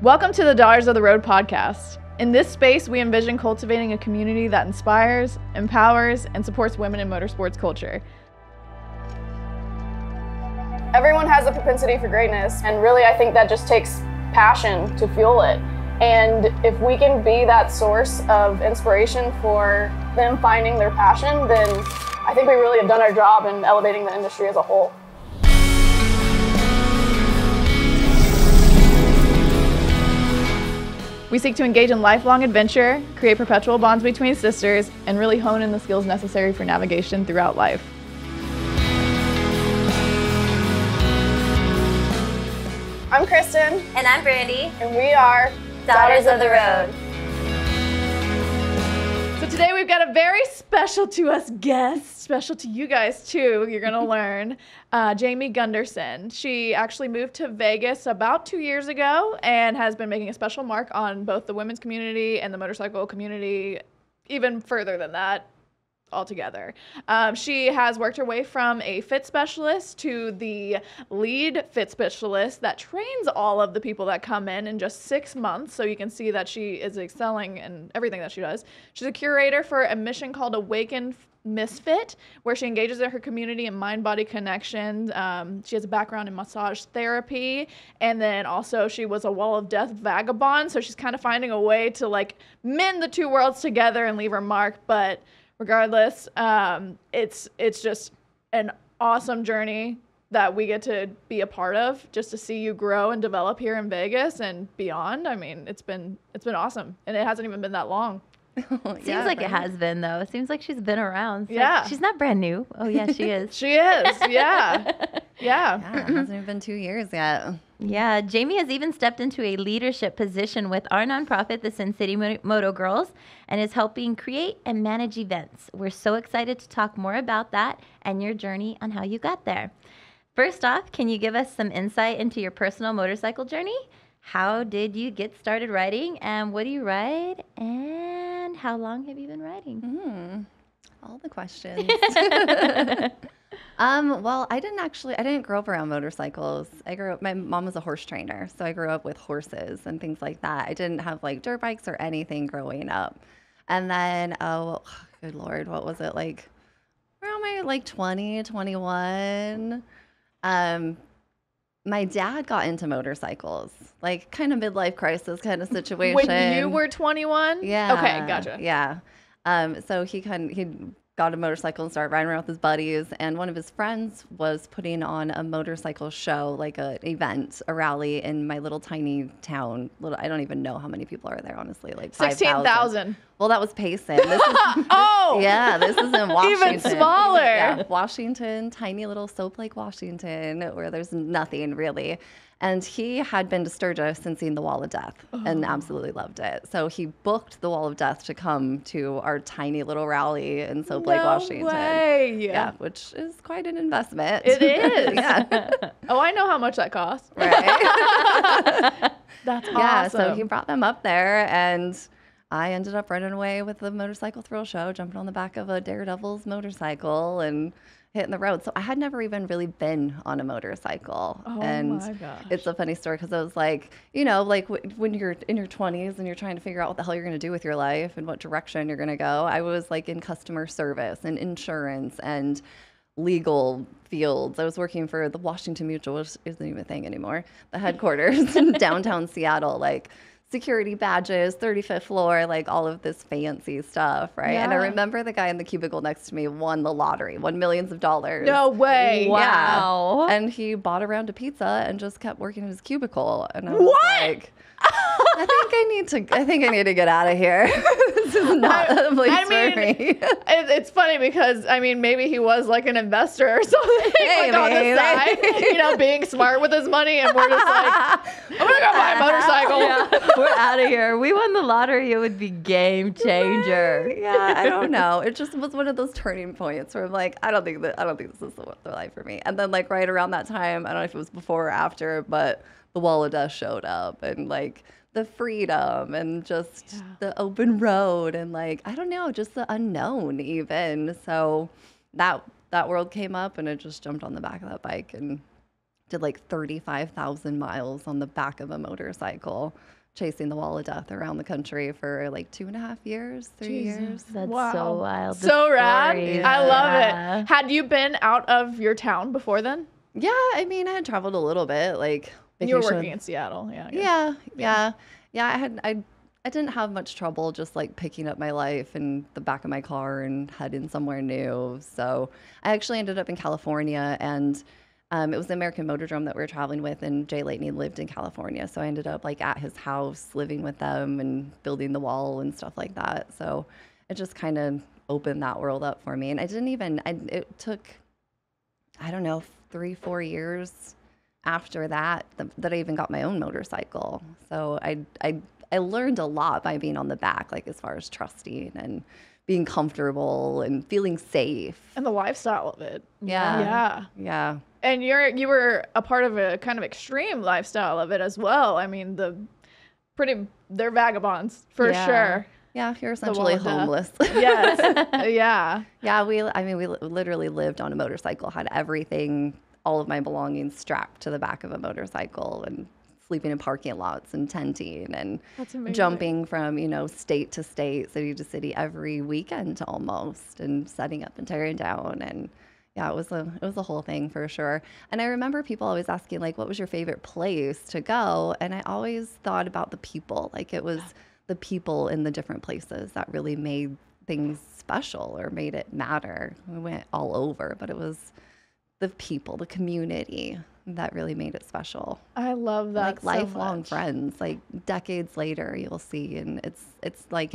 Welcome to the Daughters of the Road podcast. In this space, we envision cultivating a community that inspires, empowers, and supports women in motorsports culture. Everyone has a propensity for greatness, and really I think that just takes passion to fuel it. And if we can be that source of inspiration for them finding their passion, then I think we really have done our job in elevating the industry as a whole. We seek to engage in lifelong adventure, create perpetual bonds between sisters, and really hone in the skills necessary for navigation throughout life. I'm Kristen. And I'm Brandy. And we are Daughters of the Road. So today we've got a very special to us guest, special to you guys too, you're gonna learn, Jayme Gunderson. She actually moved to Vegas about 2 years ago and has been making a special mark on both the women's community and the motorcycle community, even further than that altogether. She has worked her way from a fit specialist to the lead fit specialist that trains all of the people that come in just 6 months. So you can see that she is excelling in everything that she does. She's a curator for a mission called Awakened Misfit, where she engages in her community and mind-body connections. She has a background in massage therapy, and then also she was a wall of death vagabond. So she's kind of finding a way to like mend the two worlds together and leave her mark. But regardless, it's just an awesome journey that we get to be a part of, just to see you grow and develop here in Vegas and beyond. I mean, it's been awesome, and it hasn't even been that long. Seems like it has been, though. It seems like she's been around. Yeah. She's not brand new. Oh, yeah, she is. She is, yeah. Yeah. It hasn't even been 2 years yet. Yeah, Jayme has even stepped into a leadership position with our nonprofit, the Sin City Moto Girls, and is helping create and manage events. We're so excited to talk more about that and your journey on how you got there. First off, can you give us some insight into your personal motorcycle journey? How did you get started riding, and what do you ride, and how long have you been riding? All the questions. Well, I didn't grow up around motorcycles. My mom was a horse trainer, so I grew up with horses and things like that. I didn't have like dirt bikes or anything growing up. And then, oh, good Lord, what was it like around my like 20, 21? My dad got into motorcycles, like kind of midlife crisis kind of situation. When you were 21? Yeah. Okay, gotcha. Yeah. So he got a motorcycle and started riding around with his buddies. And one of his friends was putting on a motorcycle show, like an event, a rally in my little tiny town. I don't even know how many people are there, honestly. Like 16,000. Well, that was Payson. This is in Washington. Even smaller. Yeah, Washington, tiny little Soap Lake, Washington, where there's nothing really. And he had been to Sturgis and seen the Wall of Death and absolutely loved it. So he booked the Wall of Death to come to our tiny little rally in Soap Lake, Washington. Way. Yeah, which is quite an investment. It is. Yeah. Oh, I know how much that costs. Right. That's awesome. Yeah, so he brought them up there, and I ended up running away with the motorcycle thrill show, jumping on the back of a Daredevil's motorcycle and hitting the road. So I had never even really been on a motorcycle. Oh and my gosh. It's a funny story because I was like, like when you're in your 20s and you're trying to figure out what the hell you're going to do with your life and what direction you're going to go, I was like in customer service and insurance and legal fields. I was working for the Washington Mutual, which isn't even a thing anymore, the headquarters in downtown Seattle, like security badges, 35th floor, like all of this fancy stuff, right? Yeah. And I remember the guy in the cubicle next to me won the lottery, won millions of dollars. No way. Wow. Yeah. And he bought a round of pizza and just kept working in his cubicle. And I was like, I think I need to get out of here. This is not a place for me. It's funny because, maybe he was like an investor or something, like on the side, being smart with his money, and we're just like, I'm going to go buy a motorcycle. Yeah, we're out of here. We won the lottery. It would be game changer. Yeah, I don't know. It just was one of those turning points where I'm like, I don't think this is the life for me. And then like right around that time, I don't know if it was before or after, but the Wall of Death showed up, and like the freedom and just the open road and like, I don't know, just the unknown even. So that world came up, and I just jumped on the back of that bike and did like 35,000 miles on the back of a motorcycle, chasing the wall of death around the country for like 2.5 years, 3 years. That's Wow. so wild. The So rad. stories. I love Yeah. it. Had you been out of your town before then? Yeah, I mean, I had traveled a little bit, like You were vacation- working in Seattle. Yeah. I guess. Yeah. I didn't have much trouble just like picking up my life in the back of my car and heading somewhere new. So I actually ended up in California, and it was the American Motordrome that we were traveling with, and Jay Latney lived in California. So I ended up like at his house, living with them and building the wall and stuff like that. So it just kind of opened that world up for me. And it took, I don't know, 3-4 years after that that I even got my own motorcycle. So I learned a lot by being on the back, like as far as trusting and being comfortable and feeling safe. And the lifestyle of it. Yeah. Yeah. Yeah. And you were a part of a kind of extreme lifestyle of it as well. I mean, they're vagabonds for sure. Yeah, you're essentially wall of death. homeless. Yes. Yeah. Yeah, we literally lived on a motorcycle, had everything, all of my belongings strapped to the back of a motorcycle, and sleeping in parking lots and tenting and That's amazing. jumping from, state to state, city to city every weekend almost, and setting up and tearing down. And yeah, it was a whole thing for sure. And I remember people always asking, like, what was your favorite place to go? And I always thought about the people. Like, it was the people in the different places that really made things special or made it matter. We went all over, but it was the people, the community that really made it special. I love that. Like so lifelong much. friends, like decades later, you'll see, and it's like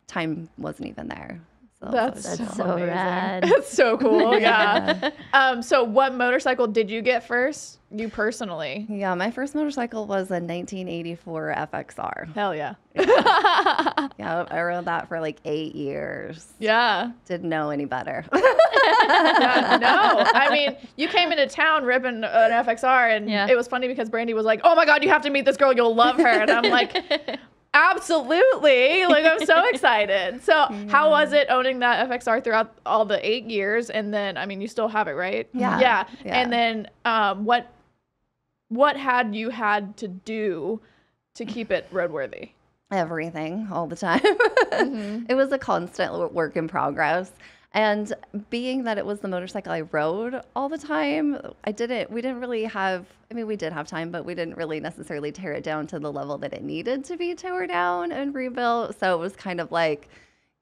time wasn't even there. So That's That's so so amazing. rad. It's so cool. Yeah. So what motorcycle did you get first? You personally? yeah, my first motorcycle was a 1984 FXR. Hell yeah. Yeah, I rode that for like 8 years. Yeah. Didn't know any better. Yeah, no, I mean, you came into town ripping an FXR, and Yeah. it was funny because Brandy was like, "Oh my God, you have to meet this girl. You'll love her." And I'm like, "Absolutely!" Like, I'm so excited. So, how was it owning that FXR throughout all the 8 years? And then, I mean, you still have it, right? Yeah. Yeah. Yeah. And then, what had you had to do to keep it roadworthy? Everything all the time. It was a constant work in progress. And being that it was the motorcycle I rode all the time, we didn't really have, I mean, we did have time, but we didn't really necessarily tear it down to the level that it needed to be torn down and rebuilt. So it was kind of like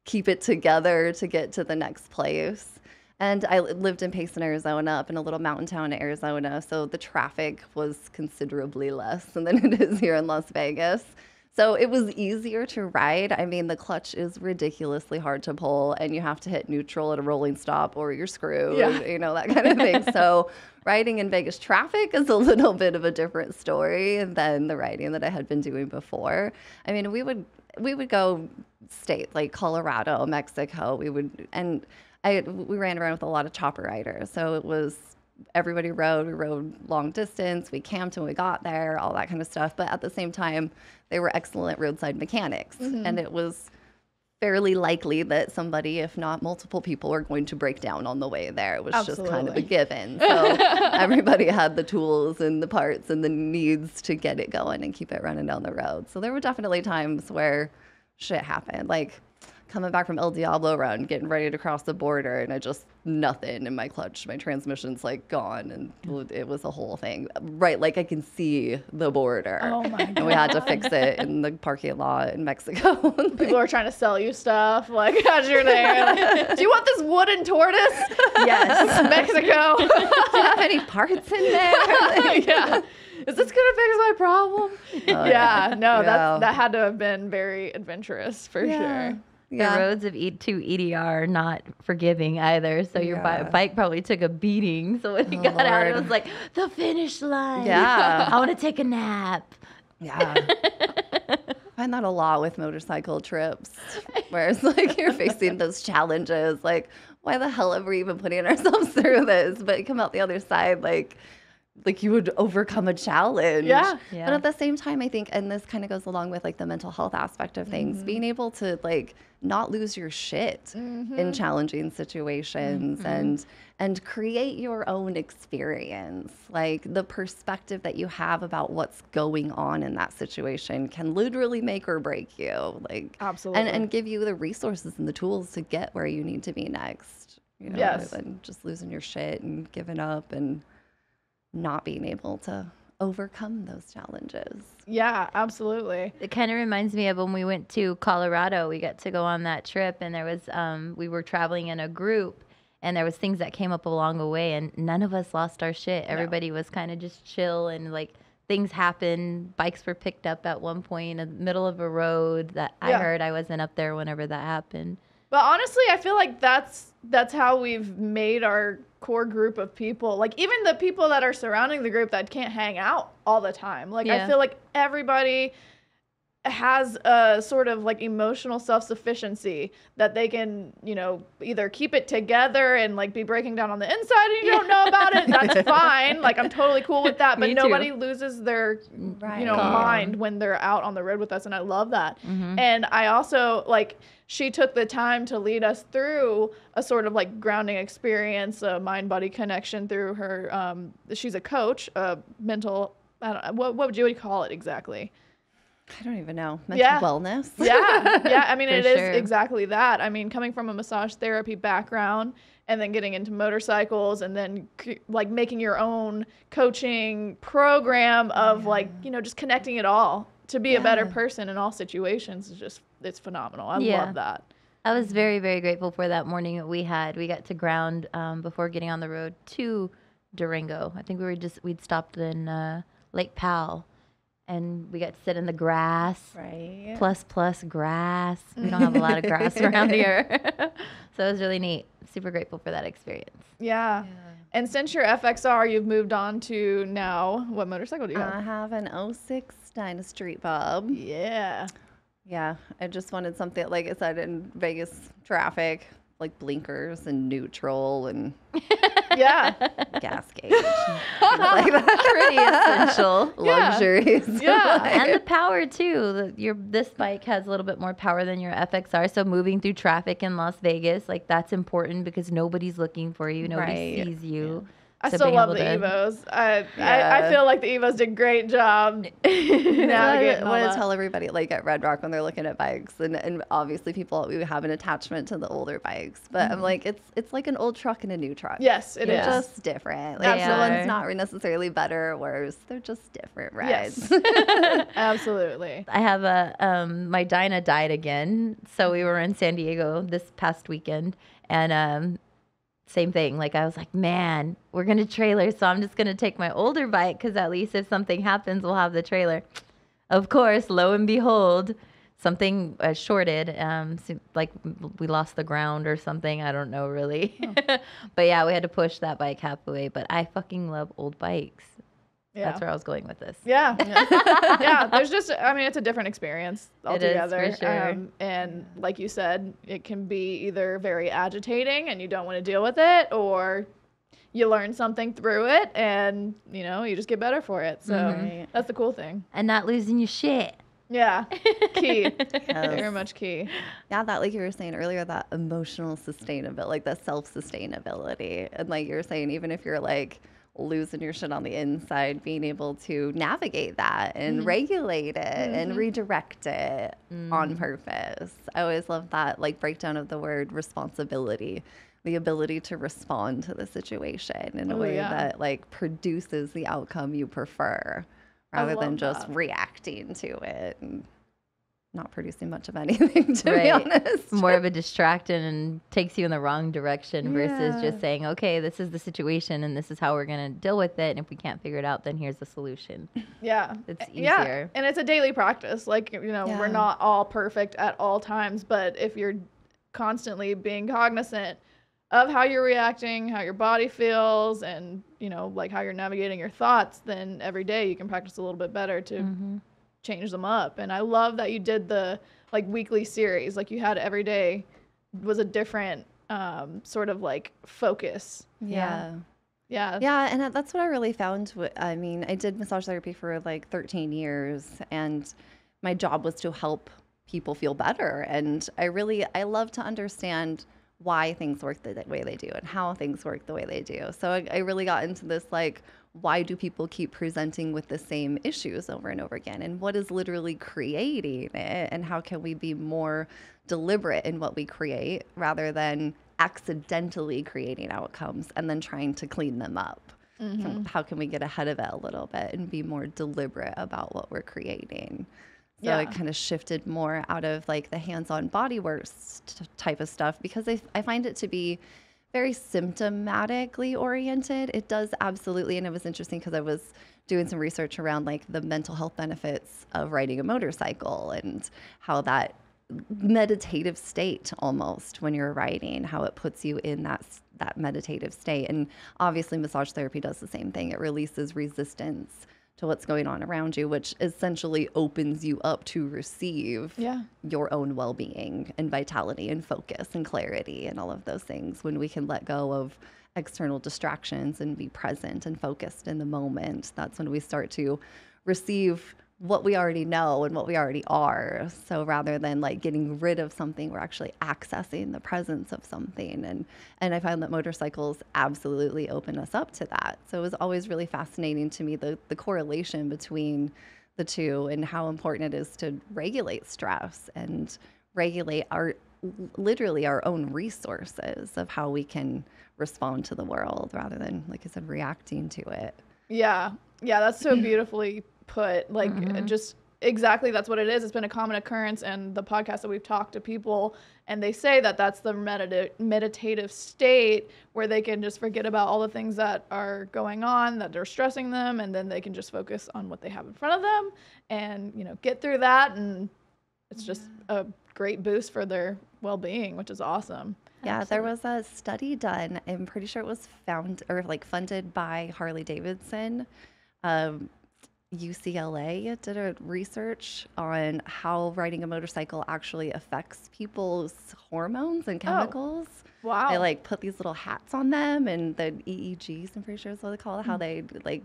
keep it together to get to the next place. And I lived in Payson, Arizona, up in a little mountain town in Arizona. So the traffic was considerably less than it is here in Las Vegas. So it was easier to ride. I mean, the clutch is ridiculously hard to pull, and you have to hit neutral at a rolling stop or you're screwed, that kind of thing. So riding in Vegas traffic is a little bit of a different story than the riding that I had been doing before. I mean, we would go states like Colorado, Mexico. We ran around with a lot of chopper riders. So it was everybody rode. We rode long distance. We camped when we got there, all that kind of stuff. But at the same time, they were excellent roadside mechanics. And it was fairly likely that somebody, if not multiple people, were going to break down on the way there. It was just kind of a given. So everybody had the tools and the parts and the needs to get it going and keep it running down the road. So there were definitely times where shit happened. Like coming back from El Diablo run, getting ready to cross the border, and I just nothing in my clutch. My transmission's like gone, and it was a whole thing. Right, like I can see the border. Oh my God. And we had to fix it in the parking lot in Mexico. People are trying to sell you stuff, like, as you're there. Like, do you want this wooden tortoise? Yes. Mexico. Do you have any parts in there? Yeah. Is this gonna fix my problem? No, Yeah. that had to have been very adventurous for sure. The Yeah. roads of to EDR are not forgiving either. So your Yeah. bike probably took a beating. So when you got out, it Lord. was like the finish line. Yeah. I want to take a nap. Yeah. I find that a lot with motorcycle trips, where it's like you're facing those challenges. Like, why the hell are we even putting ourselves through this? But you come out the other side, like you would overcome a challenge. Yeah. Yeah. But at the same time, I think, and this kind of goes along with like the mental health aspect of things, being able to like not lose your shit in challenging situations and create your own experience. Like the perspective that you have about what's going on in that situation can literally make or break you. Like, Absolutely. and give you the resources and the tools to get where you need to be next. You know, Yes. rather than just losing your shit and giving up and not being able to overcome those challenges. Yeah, absolutely. It kind of reminds me of when we went to Colorado. We got to go on that trip, and there was we were traveling in a group, and there was things that came up along the way, and none of us lost our shit. Everybody was kind of just chill, and like things happened. Bikes were picked up at one point in the middle of a road that I heard. I wasn't up there whenever that happened. But honestly, I feel like that's how we've made our core group of people. Like even the people that are surrounding the group that can't hang out all the time. Like I feel like everybody has a sort of like emotional self-sufficiency that they can, you know, either keep it together and like be breaking down on the inside and you don't know about it. That's fine. Like I'm totally cool with that. But Me nobody too. loses their, you know, Calm. mind when they're out on the road with us. And I love that. And I also like, she took the time to lead us through a sort of like grounding experience, a mind-body connection through her. She's a coach, a mental, I don't know, what would you call it exactly? I don't even know. Mental wellness. Yeah. I mean, For it is sure. exactly that. I mean, coming from a massage therapy background and then getting into motorcycles and then like making your own coaching program of like, you know, just connecting it all to be a better person in all situations is just, it's phenomenal. I love that. I was very, very grateful for that morning that we had. We got to ground before getting on the road to Durango. I think we'd stopped in Lake Powell, and we got to sit in the grass. Right. Plus grass. We don't have a lot of grass around here. So it was really neat. Super grateful for that experience. Yeah. And since your FXR, you've moved on to now, what motorcycle do you have? I have an '06 Dyna Street Bob. Yeah. Yeah, I just wanted something, like I said, in Vegas traffic, like blinkers and neutral and Yeah. gas gauge. Things like that. Pretty essential. Luxuries. Yeah. And the power too. This bike has a little bit more power than your FXR. So moving through traffic in Las Vegas, like that's important because nobody's looking for you. Nobody Right. sees you. I So still being love able the to- Evos. I feel like the Evos did a great job navigating I all want to that. tell everybody, like at Red Rock, when they're looking at bikes, and obviously people, we have an attachment to the older bikes, but I'm like, it's like an old truck and a new truck. Yes, it They're is. just different. Like, They so are. one's not necessarily better or worse. They're just different rides. Yes. Absolutely. I have my Dyna died again. So we were in San Diego this past weekend, and same thing. Like I was like, man, we're gonna trailer, so I'm just gonna take my older bike because at least if something happens, we'll have the trailer. Of course, lo and behold, something shorted. Like we lost the ground or something. I don't know really. But yeah, we had to push that bike halfway. But I fucking love old bikes. Yeah. That's where I was going with this. Yeah. Yeah. There's just, I mean, it's a different experience It is, altogether. for sure. And like you said, it can be either very agitating and you don't want to deal with it, or you learn something through it and, you know, you just get better for it. So that's the cool thing. And not losing your shit. Yeah. Key. Yes. Very much key. Yeah, that, like you were saying earlier, that emotional sustainability, like the self-sustainability. And like you were saying, even if you're like losing your shit on the inside, being able to navigate that and regulate it and redirect it on purpose. I always love that like breakdown of the word responsibility, the ability to respond to the situation in a way that like produces the outcome you prefer rather than love just that. reacting to it and not producing much of anything, to be honest. More of a distractant and takes you in the wrong direction versus just saying, okay, this is the situation and this is how we're going to deal with it. And if we can't figure it out, then here's the solution. Yeah. It's Yeah. easier. And it's a daily practice. Like, you know, we're not all perfect at all times, but if you're constantly being cognizant of how you're reacting, how your body feels, and, you know, like how you're navigating your thoughts, then every day you can practice a little bit better to change them up. And I love that you did the like weekly series. Like you had every day was a different sort of like focus. Yeah. Yeah. Yeah, and that's what I really found. I mean, I did massage therapy for like 13 years, and my job was to help people feel better. And I love to understand why things work the way they do and how things work the way they do. So I really got into this, like, why do people keep presenting with the same issues over and over again? And what is literally creating it? And how can we be more deliberate in what we create rather than accidentally creating outcomes and then trying to clean them up? So how can we get ahead of it a little bit and be more deliberate about what we're creating? So I kind of shifted more out of like the hands-on bodywork type of stuff because I find it to be very symptomatically oriented. It does absolutely, and it was interesting because I was doing some research around like the mental health benefits of riding a motorcycle and how that meditative state almost when you're riding, how it puts you in that meditative state. And obviously massage therapy does the same thing. It releases resistance to what's going on around you, which essentially opens you up to receive your own well-being and vitality and focus and clarity and all of those things. When we can let go of external distractions and be present and focused in the moment, that's when we start to receive what we already know and what we already are. So rather than like getting rid of something, we're actually accessing the presence of something. And I find that motorcycles absolutely open us up to that. So it was always really fascinating to me, the correlation between the two and how important it is to regulate stress and regulate literally our own resources of how we can respond to the world rather than, like I said, reacting to it. Yeah, that's so beautifully put. Like, just exactly, that's what it is. It's been a common occurrence in the podcast that we've talked to people, and they say that that's the meditative state where they can just forget about all the things that are going on, that are stressing them, and then they can just focus on what they have in front of them and, you know, get through that. And it's just a great boost for their well-being, which is awesome. Yeah, there was a study done. I'm pretty sure it was funded by Harley Davidson. UCLA did a research on how riding a motorcycle actually affects people's hormones and chemicals. Oh, wow. They like put these little hats on them and the EEGs, I'm pretty sure is what they call it, how they like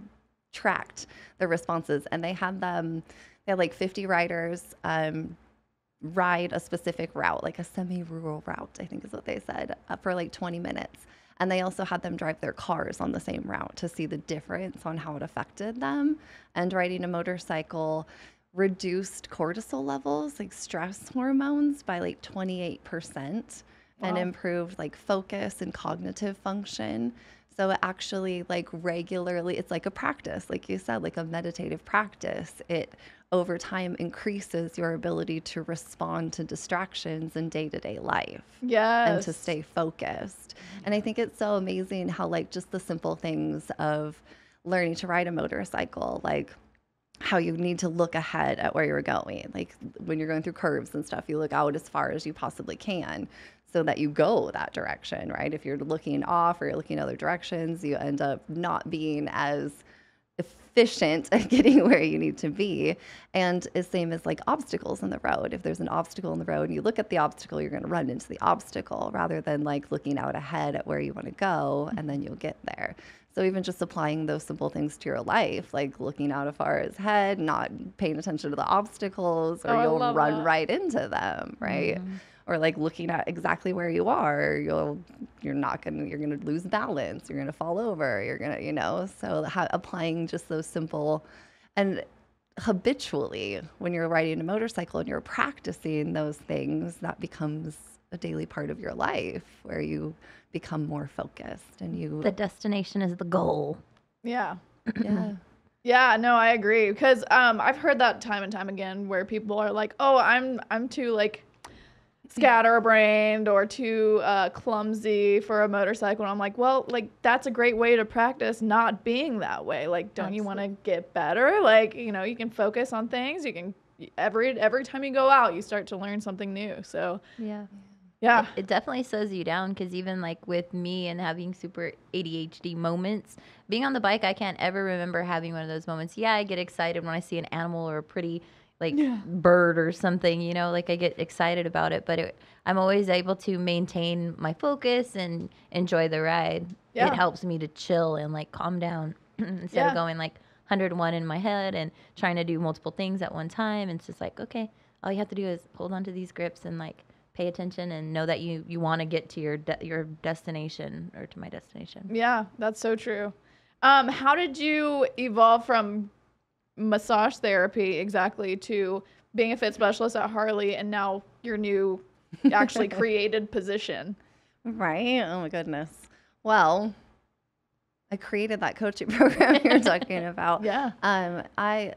tracked the responses. And they had like 50 riders ride a specific route, like a semi-rural route, I think is what they said, for like 20 minutes. And they also had them drive their cars on the same route to see the difference on how it affected them. And riding a motorcycle reduced cortisol levels, like stress hormones, by like 28%, and improved like focus and cognitive function. So it actually like regularly, it's like a practice, like you said, like a meditative practice. It over time increases your ability to respond to distractions in day-to-day life. Yes. And to stay focused. And I think it's so amazing how like just the simple things of learning to ride a motorcycle, like how you need to look ahead at where you're going. Like when you're going through curves and stuff, you look out as far as you possibly can so that you go that direction, right? If you're looking off or you're looking other directions, you end up not being as efficient at getting where you need to be. And the same as like obstacles in the road. If there's an obstacle in the road and you look at the obstacle, you're going to run into the obstacle rather than like looking out ahead at where you want to go, and then you'll get there. So even just applying those simple things to your life, like looking out as far as head, not paying attention to the obstacles, or you'll run right into them, right? Or like looking at exactly where you are, you're gonna lose balance, you're gonna fall over, you're gonna, you know. So applying just those simple, and habitually when you're riding a motorcycle and you're practicing those things, that becomes a daily part of your life where you become more focused and the destination is the goal. Yeah. Yeah, no, I agree, because I've heard that time and time again where people are like, oh, I'm too like scatterbrained or too clumsy for a motorcycle. And I'm like, well, like that's a great way to practice not being that way. Like, don't you want to get better? Like, you know, you can focus on things. You can every time you go out, you start to learn something new. So yeah. It definitely slows you down, because even like with me and having super ADHD moments, being on the bike, I can't ever remember having one of those moments. Yeah, I get excited when I see an animal or a pretty bird or something, you know, like I get excited about it, but I'm always able to maintain my focus and enjoy the ride. It helps me to chill and like calm down instead of going like 101 in my head and trying to do multiple things at one time. It's just like, okay, all you have to do is hold on to these grips and like pay attention and know that you want to get to your destination, or to my destination. Yeah, that's so true. How did you evolve from massage therapy exactly to being a fit specialist at Harley and now your new actually created position? Right? Oh my goodness. Well, I created that coaching program you're talking about. Yeah. I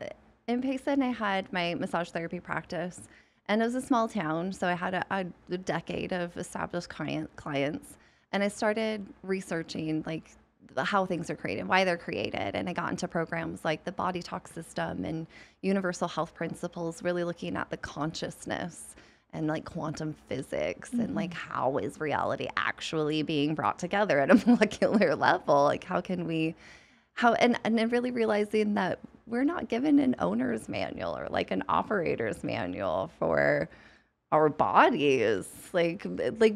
in Payson, I had my massage therapy practice, and it was a small town, so I had a decade of established clients, and I started researching like how things are created, why they're created, and I got into programs like the body talk system and universal health principles, really looking at the consciousness and like quantum physics and like how is reality actually being brought together at a molecular level, like how can we and then really realizing that we're not given an owner's manual or like an operator's manual for our bodies, like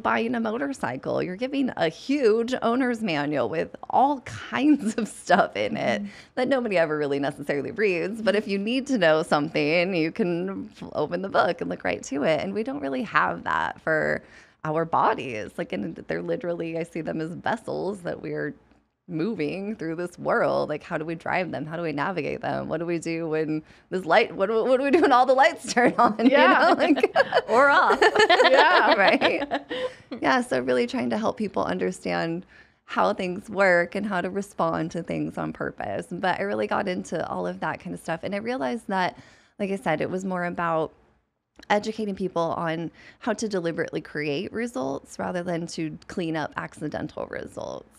buying a motorcycle. You're giving a huge owner's manual with all kinds of stuff in it that nobody ever really necessarily reads. But if you need to know something, you can open the book and look right to it. And we don't really have that for our bodies. Like, and they're literally, I see them as vessels that we're moving through this world. Like, how do we drive them? How do we navigate them? What do we do when this light, what do we do when all the lights turn on? Yeah. You know, like, or off. Yeah. Right. Yeah. So really trying to help people understand how things work and how to respond to things on purpose. But I really got into all of that kind of stuff. And I realized that, like I said, it was more about educating people on how to deliberately create results rather than to clean up accidental results.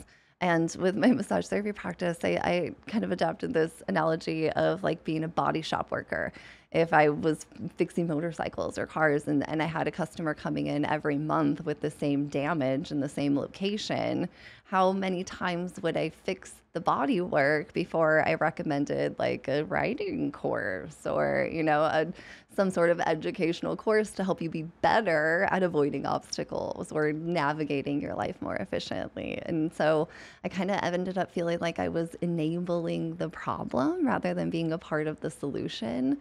And with my massage therapy practice, I kind of adopted this analogy of like being a body shop worker. If I was fixing motorcycles or cars and I had a customer coming in every month with the same damage in the same location, how many times would I fix the body work before I recommended like a riding course or, you know, some sort of educational course to help you be better at avoiding obstacles or navigating your life more efficiently? And so I kind of ended up feeling like I was enabling the problem rather than being a part of the solution.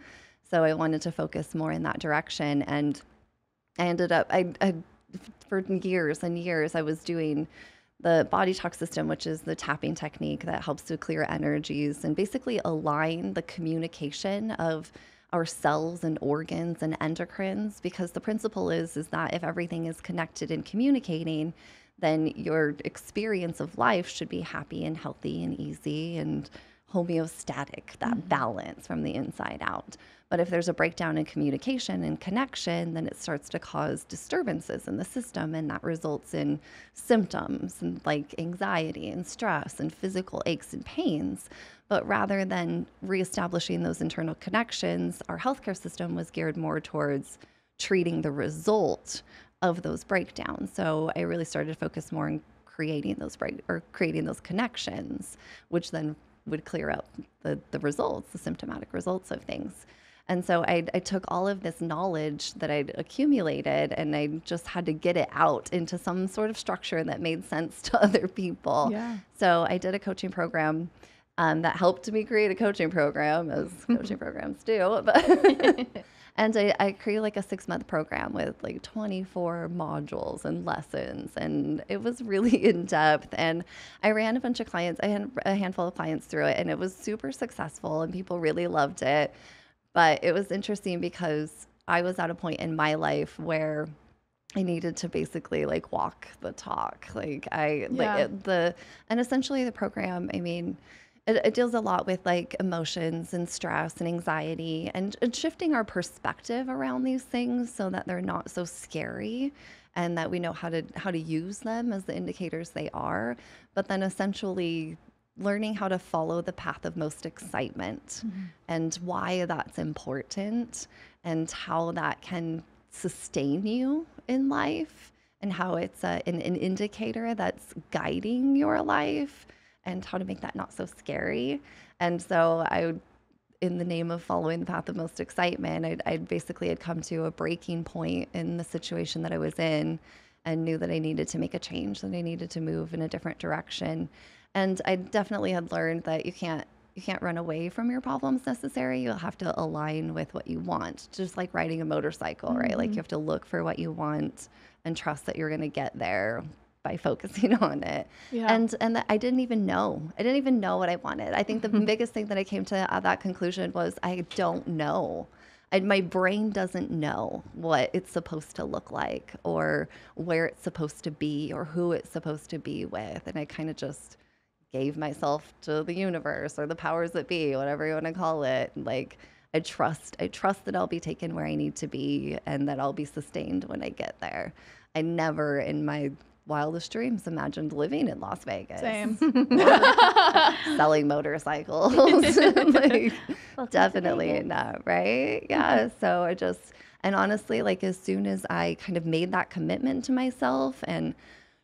So I wanted to focus more in that direction. And I ended up, for years and years, I was doing the body talk system, which is the tapping technique that helps to clear energies and basically align the communication of our cells and organs and endocrines, because the principle is that if everything is connected and communicating, then your experience of life should be happy and healthy and easy and homeostatic, that balance from the inside out. But if there's a breakdown in communication and connection, then it starts to cause disturbances in the system, and that results in symptoms and like anxiety and stress and physical aches and pains. But rather than reestablishing those internal connections, our healthcare system was geared more towards treating the result of those breakdowns. So I really started to focus more on creating those creating those connections, which then would clear up the results, the symptomatic results of things. And so I took all of this knowledge that I'd accumulated and I just had to get it out into some sort of structure that made sense to other people. Yeah. So I did a coaching program that helped me create a coaching program, as coaching programs do. But and I created like a 6-month program with like 24 modules and lessons. And it was really in depth. And I ran a bunch of clients. I had a handful of clients through it, and it was super successful and people really loved it. But it was interesting because I was at a point in my life where I needed to basically like walk the talk. Like and essentially the program, I mean, it deals a lot with like emotions and stress and anxiety and shifting our perspective around these things so that they're not so scary and that we know how to use them as the indicators they are. But then essentially learning how to follow the path of most excitement and why that's important and how that can sustain you in life and how it's an indicator that's guiding your life and how to make that not so scary. And so in the name of following the path of most excitement, I basically had come to a breaking point in the situation that I was in and knew that I needed to make a change, that I needed to move in a different direction. And I definitely had learned that you can't run away from your problems necessarily. You'll have to align with what you want, just like riding a motorcycle, right? Like you have to look for what you want and trust that you're going to get there by focusing on it. Yeah. And I didn't even know. I didn't even know what I wanted. I think the biggest thing that I came to that conclusion was I don't know. My brain doesn't know what it's supposed to look like or where it's supposed to be or who it's supposed to be with. And I kind of just gave myself to the universe or the powers that be, whatever you want to call it. Like I trust that I'll be taken where I need to be and that I'll be sustained when I get there. I never in my wildest dreams imagined living in Las Vegas. Same. Selling motorcycles. Like, Welcome to definitely Vegas. not, right? Yeah. So and honestly, like as soon as I kind of made that commitment to myself and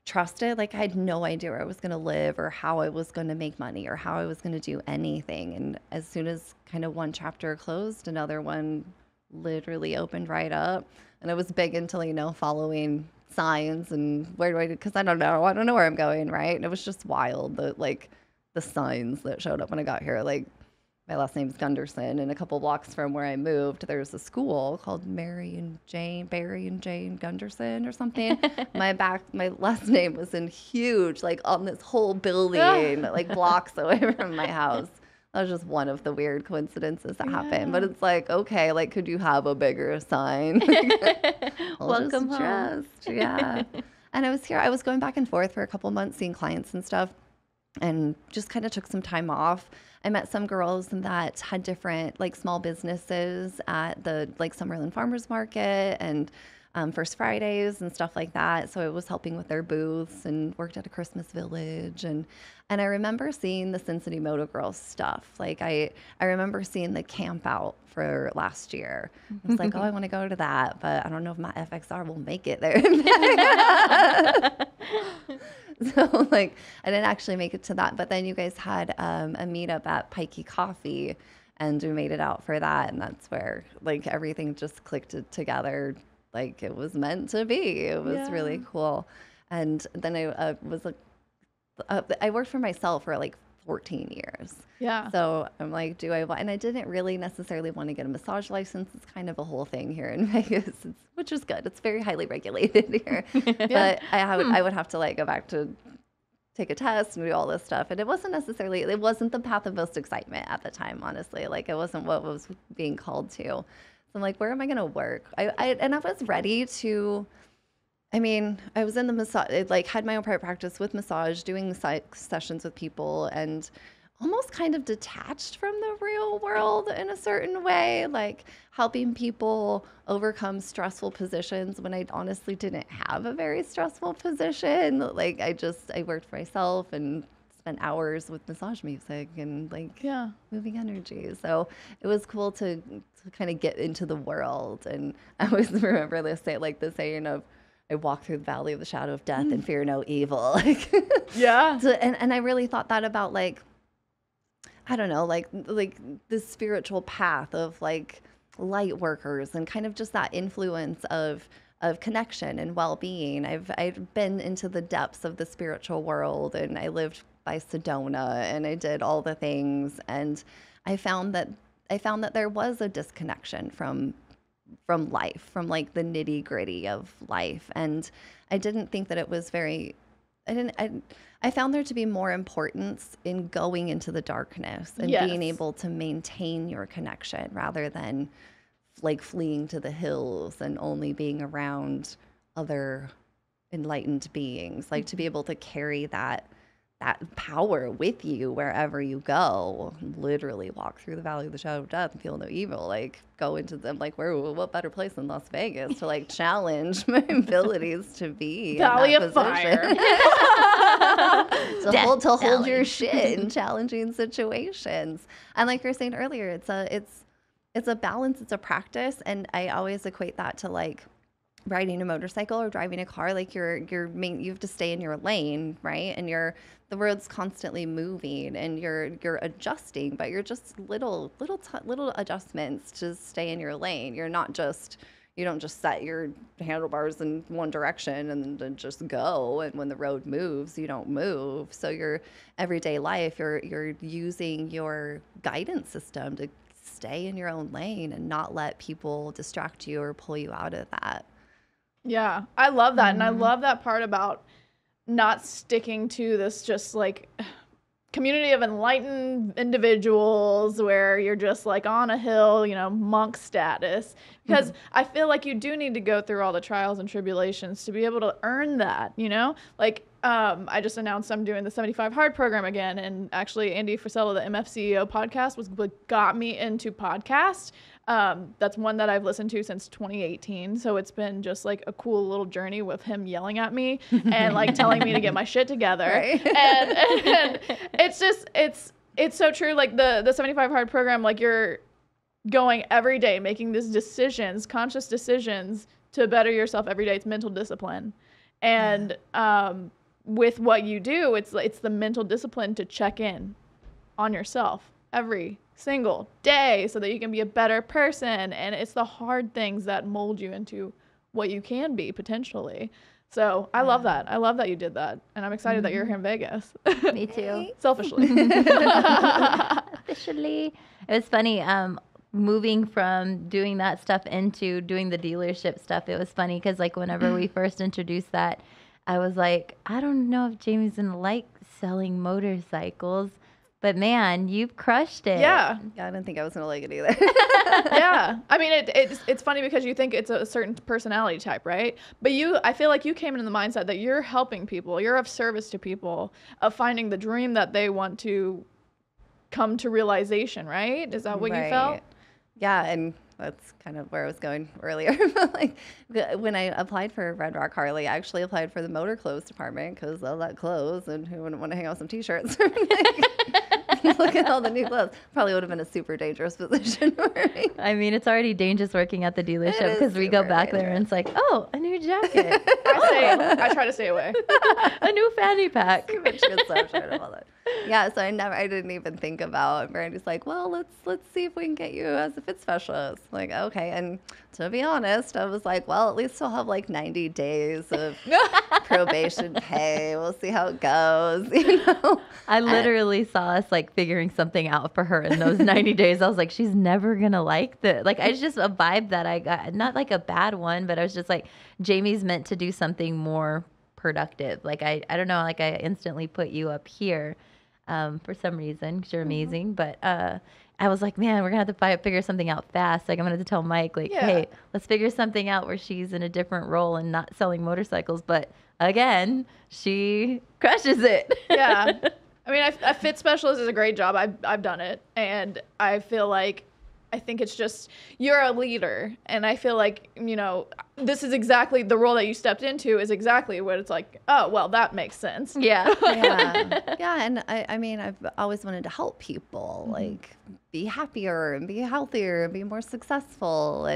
trusted, like I had no idea where I was going to live or how I was going to make money or how I was going to do anything. And as soon as kind of one chapter closed, another one literally opened right up. And I was big into, following signs and where do I do, because I don't know where I'm going, right? And it was just wild, the signs that showed up when I got here. Like my last name is Gunderson, and a couple blocks from where I moved, there's a school called Barry and Jane Gunderson or something. My last name was in huge, like on this whole building, like blocks away from my house. That was just one of the weird coincidences that happened. But it's like, okay, like, could you have a bigger sign? Welcome home. Trust. Yeah. And I was here. I was going back and forth for a couple months, seeing clients and stuff, and just kind of took some time off. I met some girls that had different, like, small businesses at the, like, Summerlin Farmers Market and First Fridays and stuff like that. So I was helping with their booths and worked at a Christmas village. And I remember seeing the Sin City Moto Girls stuff. Like I remember seeing the camp out for last year. I was like, oh, I want to go to that, but I don't know if my FXR will make it there. So like I didn't actually make it to that. But then you guys had a meetup at Pikey Coffee, and we made it out for that. And that's where like everything just clicked together. Like it was meant to be. It was really cool. And then I was like, I worked for myself for like 14 years. Yeah. So I'm like, and I didn't really necessarily want to get a massage license. It's kind of a whole thing here in Vegas, which is good. It's very highly regulated here. But I would have to like go back to take a test and do all this stuff. And it wasn't the path of most excitement at the time, honestly. Like it wasn't what was being called to. So I'm like, where am I going to work? I was ready to, I was in the massage, like had my own private practice with massage, doing sessions with people, and almost kind of detached from the real world in a certain way, like helping people overcome stressful positions when I honestly didn't have a very stressful position. Like I worked for myself and spent hours with massage music and like moving energy. So it was cool to kind of get into the world. And I always remember the saying of, I walk through the valley of the shadow of death and fear no evil. Like, So, and I really thought that about like, I don't know, like the spiritual path of like light workers and kind of just that influence of connection and well-being. I've been into the depths of the spiritual world, and I lived by Sedona, and I did all the things, and I found that there was a disconnection from life, from like the nitty-gritty of life. And I didn't think that it was I found there to be more importance in going into the darkness and being able to maintain your connection rather than like fleeing to the hills and only being around other enlightened beings. Like to be able to carry that power with you wherever you go, literally walk through the valley of the shadow of death and feel no evil, like go into them, like what better place than Las Vegas to like challenge my abilities to be Valley in that of Fire. to hold your shit in challenging situations. And like you were saying earlier, it's a balance, it's a practice. And I always equate that to like riding a motorcycle or driving a car. Like you have to stay in your lane, right? And the road's constantly moving and you're adjusting, but you're just little adjustments to stay in your lane. You're not just, You don't just set your handlebars in one direction and then just go. And when the road moves, you don't move. So your everyday life, you're using your guidance system to stay in your own lane and not let people distract you or pull you out of that. Yeah, I love that. And I love that part about not sticking to this just like community of enlightened individuals where you're just like on a hill, monk status. Because I feel like you do need to go through all the trials and tribulations to be able to earn that, Like, I just announced I'm doing the 75 Hard program again. And actually, Andy Frisella, the MF CEO podcast, was what got me into podcasts. That's one that I've listened to since 2018. So it's been just like a cool little journey with him yelling at me and like telling me to get my shit together. Right. And it's just, it's so true. Like the 75 Hard program, like you're going every day, making these decisions, conscious decisions to better yourself every day. It's mental discipline. And, with what you do, it's the mental discipline to check in on yourself every single day so that you can be a better person. And it's the hard things that mold you into what you can be potentially. So I love that. I love that you did that. And I'm excited that you're here in Vegas. Me too. Selfishly. Officially. It was funny. Moving from doing that stuff into doing the dealership stuff, it was funny because like whenever we first introduced that, I was like, I don't know if Jayme's gonna like selling motorcycles, but man, you've crushed it. Yeah. I didn't think I was gonna like it either. Yeah. I mean, it's funny because you think it's a certain personality type, right? But I feel like you came in the mindset that you're helping people, you're of service to people, of finding the dream that they want to come to realization, right? Is that what you felt? Yeah, and that's kind of where I was going earlier. Like when I applied for Red Rock Harley, I actually applied for the motor clothes department because all that clothes and who wouldn't want to hang out with some t-shirts? Look at all the new clothes. Probably would have been a super dangerous position for me. I mean, it's already dangerous working at the dealership because we go back there and it's like, oh, a new jacket. I try to stay away. A new fanny pack. Good stuff, short of all that. Yeah, so I didn't even think about. Brandy's like, well, let's see if we can get you as a fit specialist. Like, okay, and to be honest, I was like, well, at least we'll have like 90 days of probation pay. We'll see how it goes. I literally saw us like figuring something out for her in those 90 days. I was like, she's never gonna like this. Like, it's just a vibe that I got, not like a bad one, but I was just like, Jayme's meant to do something more productive. Like, I don't know, like I instantly put you up here. For some reason, because you're amazing. But I was like, man, we're going to have to figure something out fast. Like, I'm going to have to tell Mike, like, hey, let's figure something out where she's in a different role and not selling motorcycles. But again, she crushes it. Yeah. I mean, a fit specialist is a great job. I've done it. And I feel like, I think it's just, you're a leader. And I feel like, this is exactly the role that you stepped into is exactly what it's like, oh, well, that makes sense. Yeah. Yeah. And I mean, I've always wanted to help people, like be happier and be healthier and be more successful.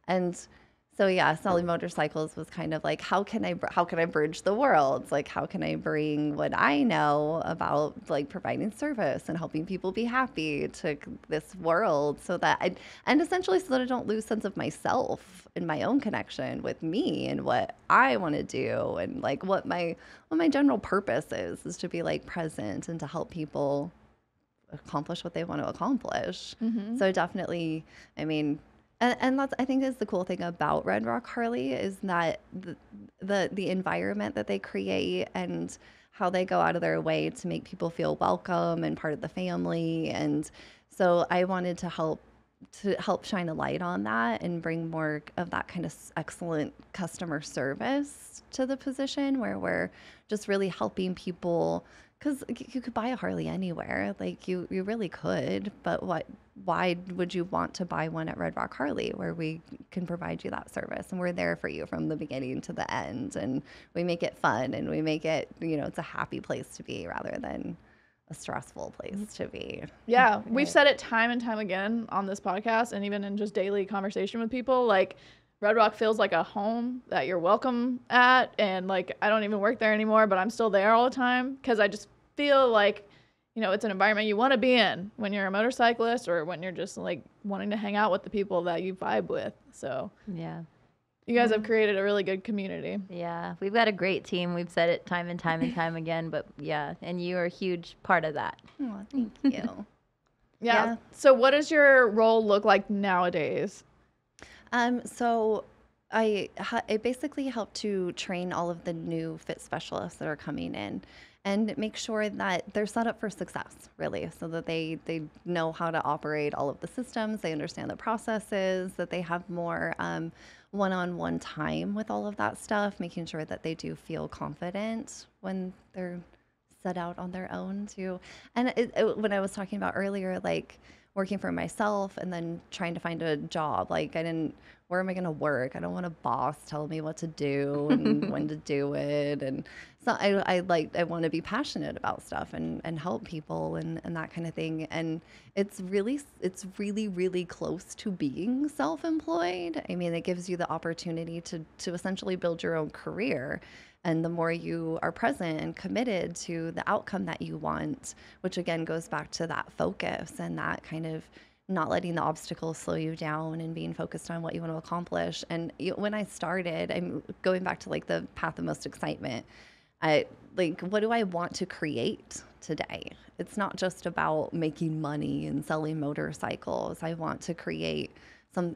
And so yeah, selling motorcycles was kind of like, how can I bridge the worlds? Like, how can I bring what I know about like providing service and helping people be happy to this world and essentially so that I don't lose sense of myself and my own connection with me and what I want to do and like what my general purpose is to be like present and to help people accomplish what they want to accomplish. So definitely, I mean, and that's, I think, is the cool thing about Red Rock Harley is that the environment that they create and how they go out of their way to make people feel welcome and part of the family. And so I wanted to help shine a light on that and bring more of that kind of excellent customer service to the position where we're just really helping people. Because you could buy a Harley anywhere, like you really could, but why would you want to buy one at Red Rock Harley where we can provide you that service and we're there for you from the beginning to the end and we make it fun and we make it, it's a happy place to be rather than a stressful place to be. Yeah, we've said it time and time again on this podcast and even in just daily conversation with people, like Red Rock feels like a home that you're welcome at. And like, I don't even work there anymore, but I'm still there all the time because I just feel like, it's an environment you want to be in when you're a motorcyclist or when you're just like wanting to hang out with the people that you vibe with. So yeah. You guys have created a really good community. Yeah, we've got a great team. We've said it time and time and time again, but yeah, and you are a huge part of that. Oh, thank you. Yeah. So what does your role look like nowadays? So I basically help to train all of the new fit specialists that are coming in and make sure that they're set up for success, really, so that they know how to operate all of the systems, they understand the processes, that they have more one-on-one time with all of that stuff, making sure that they do feel confident when they're set out on their own too. And when I was talking about earlier, like working for myself and then trying to find a job, like where am I going to work? I don't want a boss telling me what to do and when to do it. And so I want to be passionate about stuff and help people and that kind of thing. And it's really, really close to being self-employed. I mean, it gives you the opportunity to essentially build your own career. And the more you are present and committed to the outcome that you want, which again goes back to that focus and that kind of not letting the obstacles slow you down and being focused on what you want to accomplish. And when I started, I'm going back to like the path of most excitement. What do I want to create today? It's not just about making money and selling motorcycles. I want to create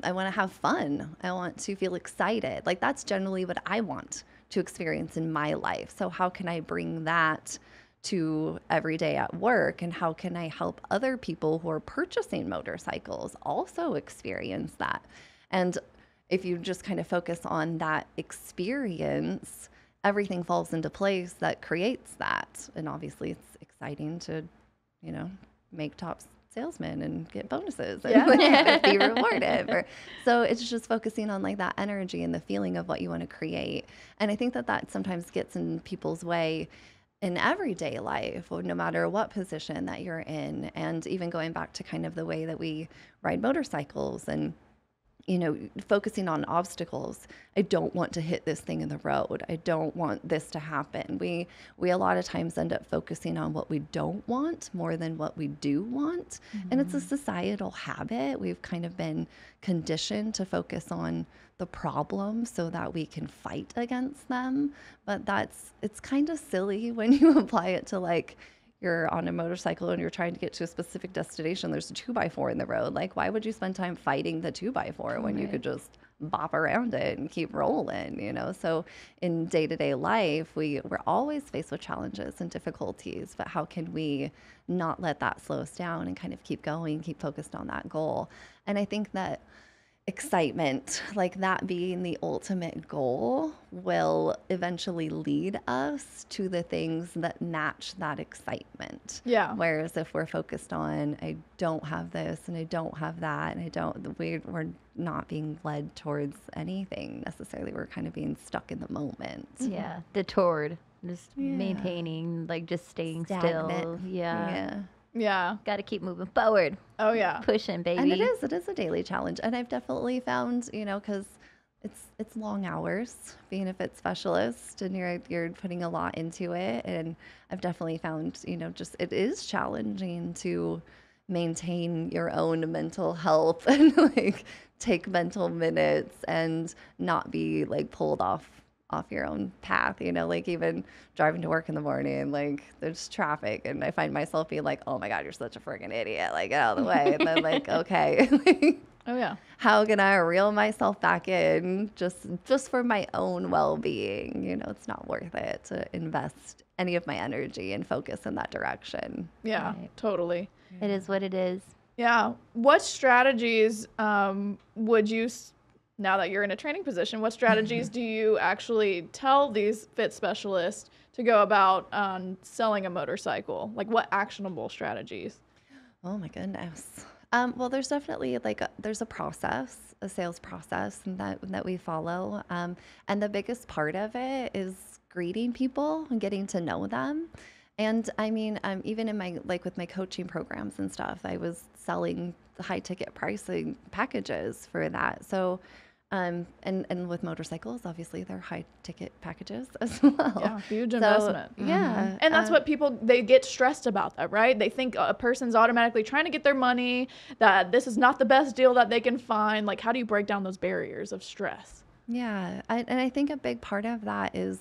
I want to have fun. I want to feel excited. Like that's generally what I want to experience in my life. So how can I bring that to every day at work, and how can I help other people who are purchasing motorcycles also experience that? And if you just kind of focus on that experience, everything falls into place that creates that. And obviously it's exciting to, make top salesmen and get bonuses and be rewarded. So it's just focusing on like that energy and the feeling of what you want to create. And I think that sometimes gets in people's way in everyday life, or no matter what position that you're in. And even going back to kind of the way that we ride motorcycles and focusing on obstacles. I don't want to hit this thing in the road. I don't want this to happen. We a lot of times end up focusing on what we don't want more than what we do want. And it's a societal habit. We've kind of been conditioned to focus on the problem so that we can fight against them. But it's kind of silly when you apply it to like, you're on a motorcycle and you're trying to get to a specific destination. There's a 2x4 in the road. Like, why would you spend time fighting the 2x4 when you could just bop around it and keep rolling, So in day-to-day life, we're always faced with challenges and difficulties, but how can we not let that slow us down and kind of keep going, keep focused on that goal? And I think that excitement, like that being the ultimate goal, will eventually lead us to the things that match that excitement. Yeah. Whereas if we're focused on, I don't have this and I don't have that, and we're not being led towards anything necessarily. We're kind of being stuck in the moment. Yeah. Detoured. Just maintaining, like just staying Stagnant. still. Yeah. Yeah. Got to keep moving forward. Oh, yeah. Pushing, baby. And it is a daily challenge. And I've definitely found, because it's long hours being a fit specialist and you're putting a lot into it. And I've definitely found, just it is challenging to maintain your own mental health and like take mental minutes and not be like pulled off your own path, like even driving to work in the morning, like there's traffic and I find myself being like, oh my God, you're such a freaking idiot. Like, get out of the way. And then like, okay, Oh, yeah. how can I reel myself back in just for my own well-being? It's not worth it to invest any of my energy and focus in that direction. Yeah, Right. Totally. It is what it is. Yeah. What strategies would you, now that you're in a training position, what strategies do you actually tell these fit specialists to go about selling a motorcycle? Like what actionable strategies? Oh my goodness. Well, there's definitely there's a process, a sales process that we follow. And the biggest part of it is greeting people and getting to know them. And I mean, even in my, with my coaching programs and stuff, I was selling high ticket pricing packages for that. So, and with motorcycles, obviously they're high ticket packages as well. Yeah, huge investment. Yeah. And that's what people, they get stressed about that, right? They think a person's automatically trying to get their money, that this is not the best deal that they can find. Like, how do you break down those barriers of stress? Yeah. And I think a big part of that is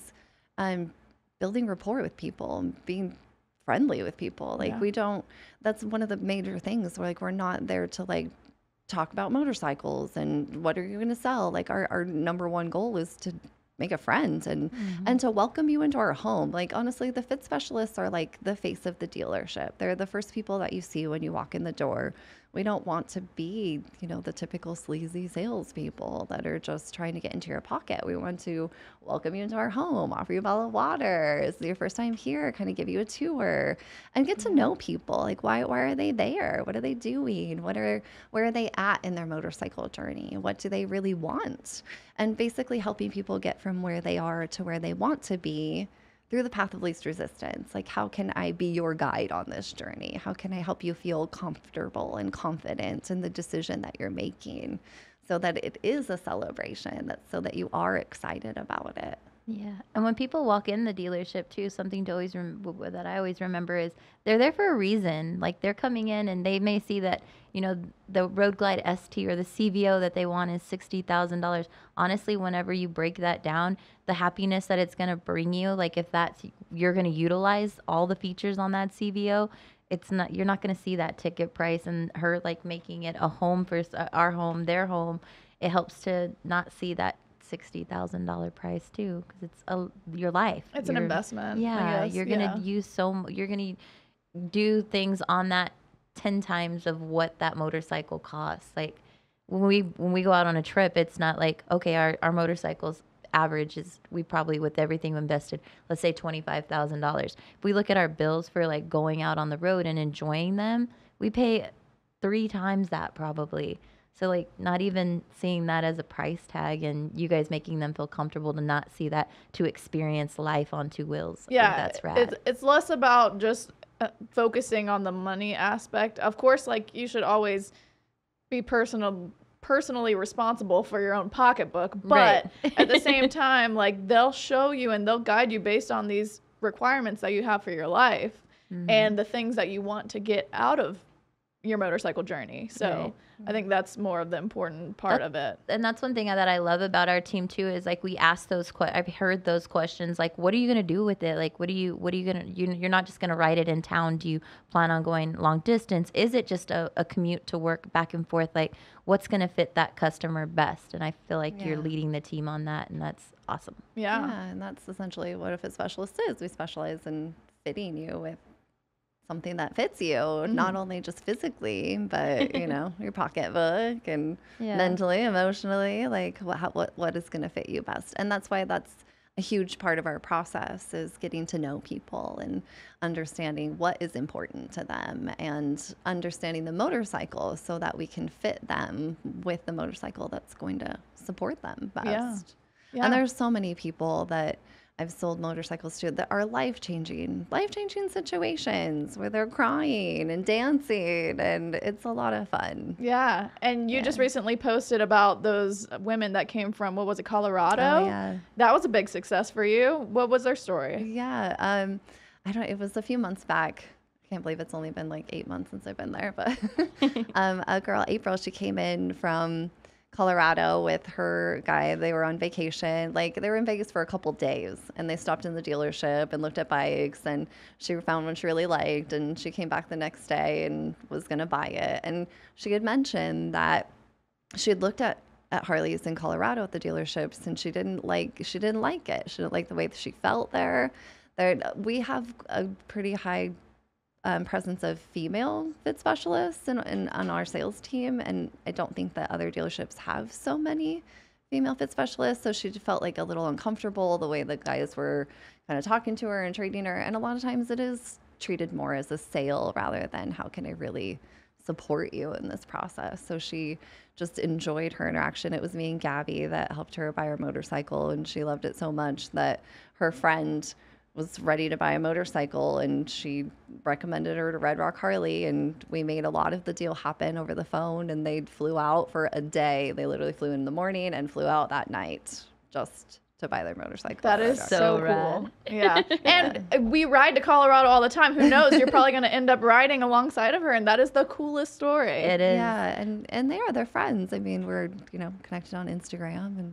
building rapport with people, being friendly with people. Like that's one of the major things. We're not there to like talk about motorcycles and what are you going to sell. Like our number one goal is to make a friend and to welcome you into our home. Like honestly, the fit specialists are like the face of the dealership. They're the first people that you see when you walk in the door. We don't want to be, the typical sleazy salespeople that are just trying to get into your pocket. We want to welcome you into our home, offer you a bottle of water. Is it your first time here? Kind of give you a tour and get to know people. Like why are they there? What are they doing? Where are they at in their motorcycle journey? What do they really want? And basically helping people get from where they are to where they want to be through the path of least resistance. Like, how can I be your guide on this journey? How can I help you feel comfortable and confident in the decision that you're making so that it is a celebration, so that you are excited about it? Yeah. And when people walk in the dealership too, something to always that I always remember is they're there for a reason. Like they're coming in and they may see that, the Road Glide ST or the CVO that they want is $60,000. Honestly, whenever you break that down, the happiness that it's going to bring you, like if you're going to utilize all the features on that CVO, you're not going to see that ticket price and her like making it a home for our home, their home. It helps to not see that $60,000 price too, because it's your life. It's an investment. Yeah, you're gonna you're gonna do things on that 10 times of what that motorcycle costs. Like when we go out on a trip, it's not like, okay, our motorcycles average is, we probably with everything invested, let's say $25,000. If we look at our bills for like going out on the road and enjoying them, we pay 3 times that probably. So like not even seeing that as a price tag and you guys making them feel comfortable to not see that, to experience life on 2 wheels. I think that's rad. It's less about just focusing on the money aspect. Of course, like you should always be personally responsible for your own pocketbook, but at the same time, like they'll show you and they'll guide you based on these requirements that you have for your life and the things that you want to get out of your motorcycle journey. So I think that's more of the important part of it. And that's one thing that I love about our team too, is like we ask those I've heard those questions, like what are you going to do with it? Like what are you going to, you're not just going to ride it in town. Do you plan on going long distance? Is it just a commute to work back and forth? Like what's going to fit that customer best? And I feel like you're leading the team on that, and that's awesome. Yeah, and that's essentially what a fit specialist is. We specialize in fitting you with something that fits you, not only just physically, but your pocketbook and mentally, emotionally, like what is going to fit you best. And that's why that's a huge part of our process, is getting to know people and understanding what is important to them and understanding the motorcycle so that we can fit them with the motorcycle that's going to support them best. Yeah. And there's so many people that I've sold motorcycles to that are life-changing situations where they're crying and dancing, and it's a lot of fun. Yeah. And you just recently posted about those women that came from, what was it, Colorado? Oh, yeah. That was a big success for you. What was their story? Yeah. It was a few months back. I can't believe it's only been like 8 months since I've been there, but a girl, April, she came in from Colorado with her guy. They were on vacation. Like they were in Vegas for a couple days, and they stopped in the dealership and looked at bikes, and she found one she really liked, and she came back the next day and was going to buy it. And she had mentioned that she had looked at Harleys in Colorado at the dealerships, and she didn't like it. She didn't like the way that she felt there. We have a pretty high presence of female fit specialists on our sales team, and I don't think that other dealerships have so many female fit specialists, so she felt like a little uncomfortable the way the guys were kind of talking to her and treating her, and a lot of times it is treated more as a sale rather than how can I really support you in this process. So she just enjoyed her interaction. It was me and Gabby that helped her buy her motorcycle, and she loved it so much that her friend was ready to buy a motorcycle, and she recommended her to Red Rock Harley, and we made a lot of the deal happen over the phone, and they flew out for a day. They literally flew in the morning and flew out that night just to buy their motorcycle. That is so cool. Yeah. And we ride to Colorado all the time. Who knows? You're probably going to end up riding alongside of her, and that is the coolest story. It is. Yeah, and they're friends. I mean, we're, connected on Instagram,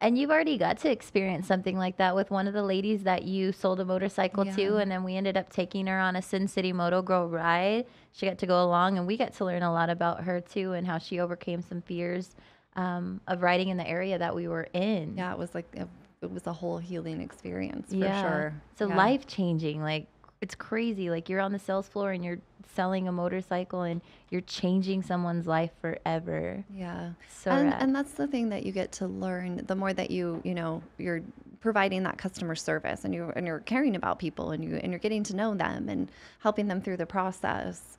And you've already got to experience something like that with one of the ladies that you sold a motorcycle to, and then we ended up taking her on a Sin City Moto Girl ride. She got to go along, and we got to learn a lot about her too, and how she overcame some fears of riding in the area that we were in. Yeah, it was like it was a whole healing experience for sure. So life changing, like it's crazy. Like you're on the sales floor and you're selling a motorcycle and you're changing someone's life forever. Yeah. So and that's the thing that you get to learn the more that you're providing that customer service and you're caring about people and you're getting to know them and helping them through the process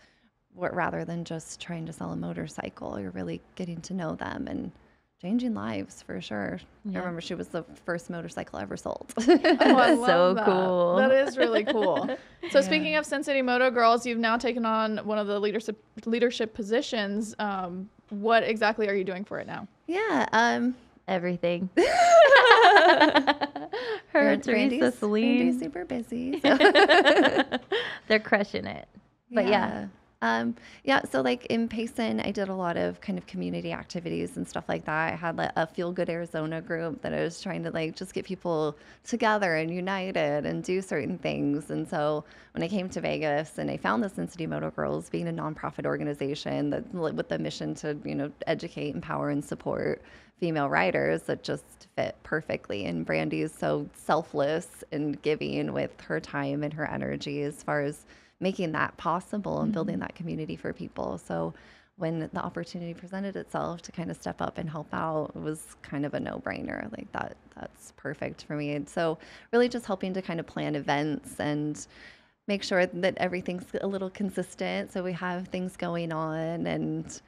rather than just trying to sell a motorcycle. You're really getting to know them and changing lives for sure. I remember she was the first motorcycle I ever sold. Oh, I love So that. cool. That is really cool. So speaking of Sin City Moto Girls, you've now taken on one of the leadership positions. What exactly are you doing for it now? Yeah. Everything. Her and Teresa Brandy's Celine. super busy. So. They're crushing it. But yeah. So like in Payson, I did a lot of kind of community activities and stuff like that. I had like a Feel Good Arizona group that I was trying to like just get people together and united and do certain things. And so when I came to Vegas and I found the Sin City Moto Girls being a nonprofit organization that with the mission to, educate, empower, and support female riders, that just fit perfectly. And Brandy's so selfless and giving with her time and her energy as far as making that possible and building that community for people. So when the opportunity presented itself to kind of step up and help out, it was kind of a no-brainer. Like that's perfect for me. And so really just helping to kind of plan events and make sure that everything's a little consistent. So we have things going on and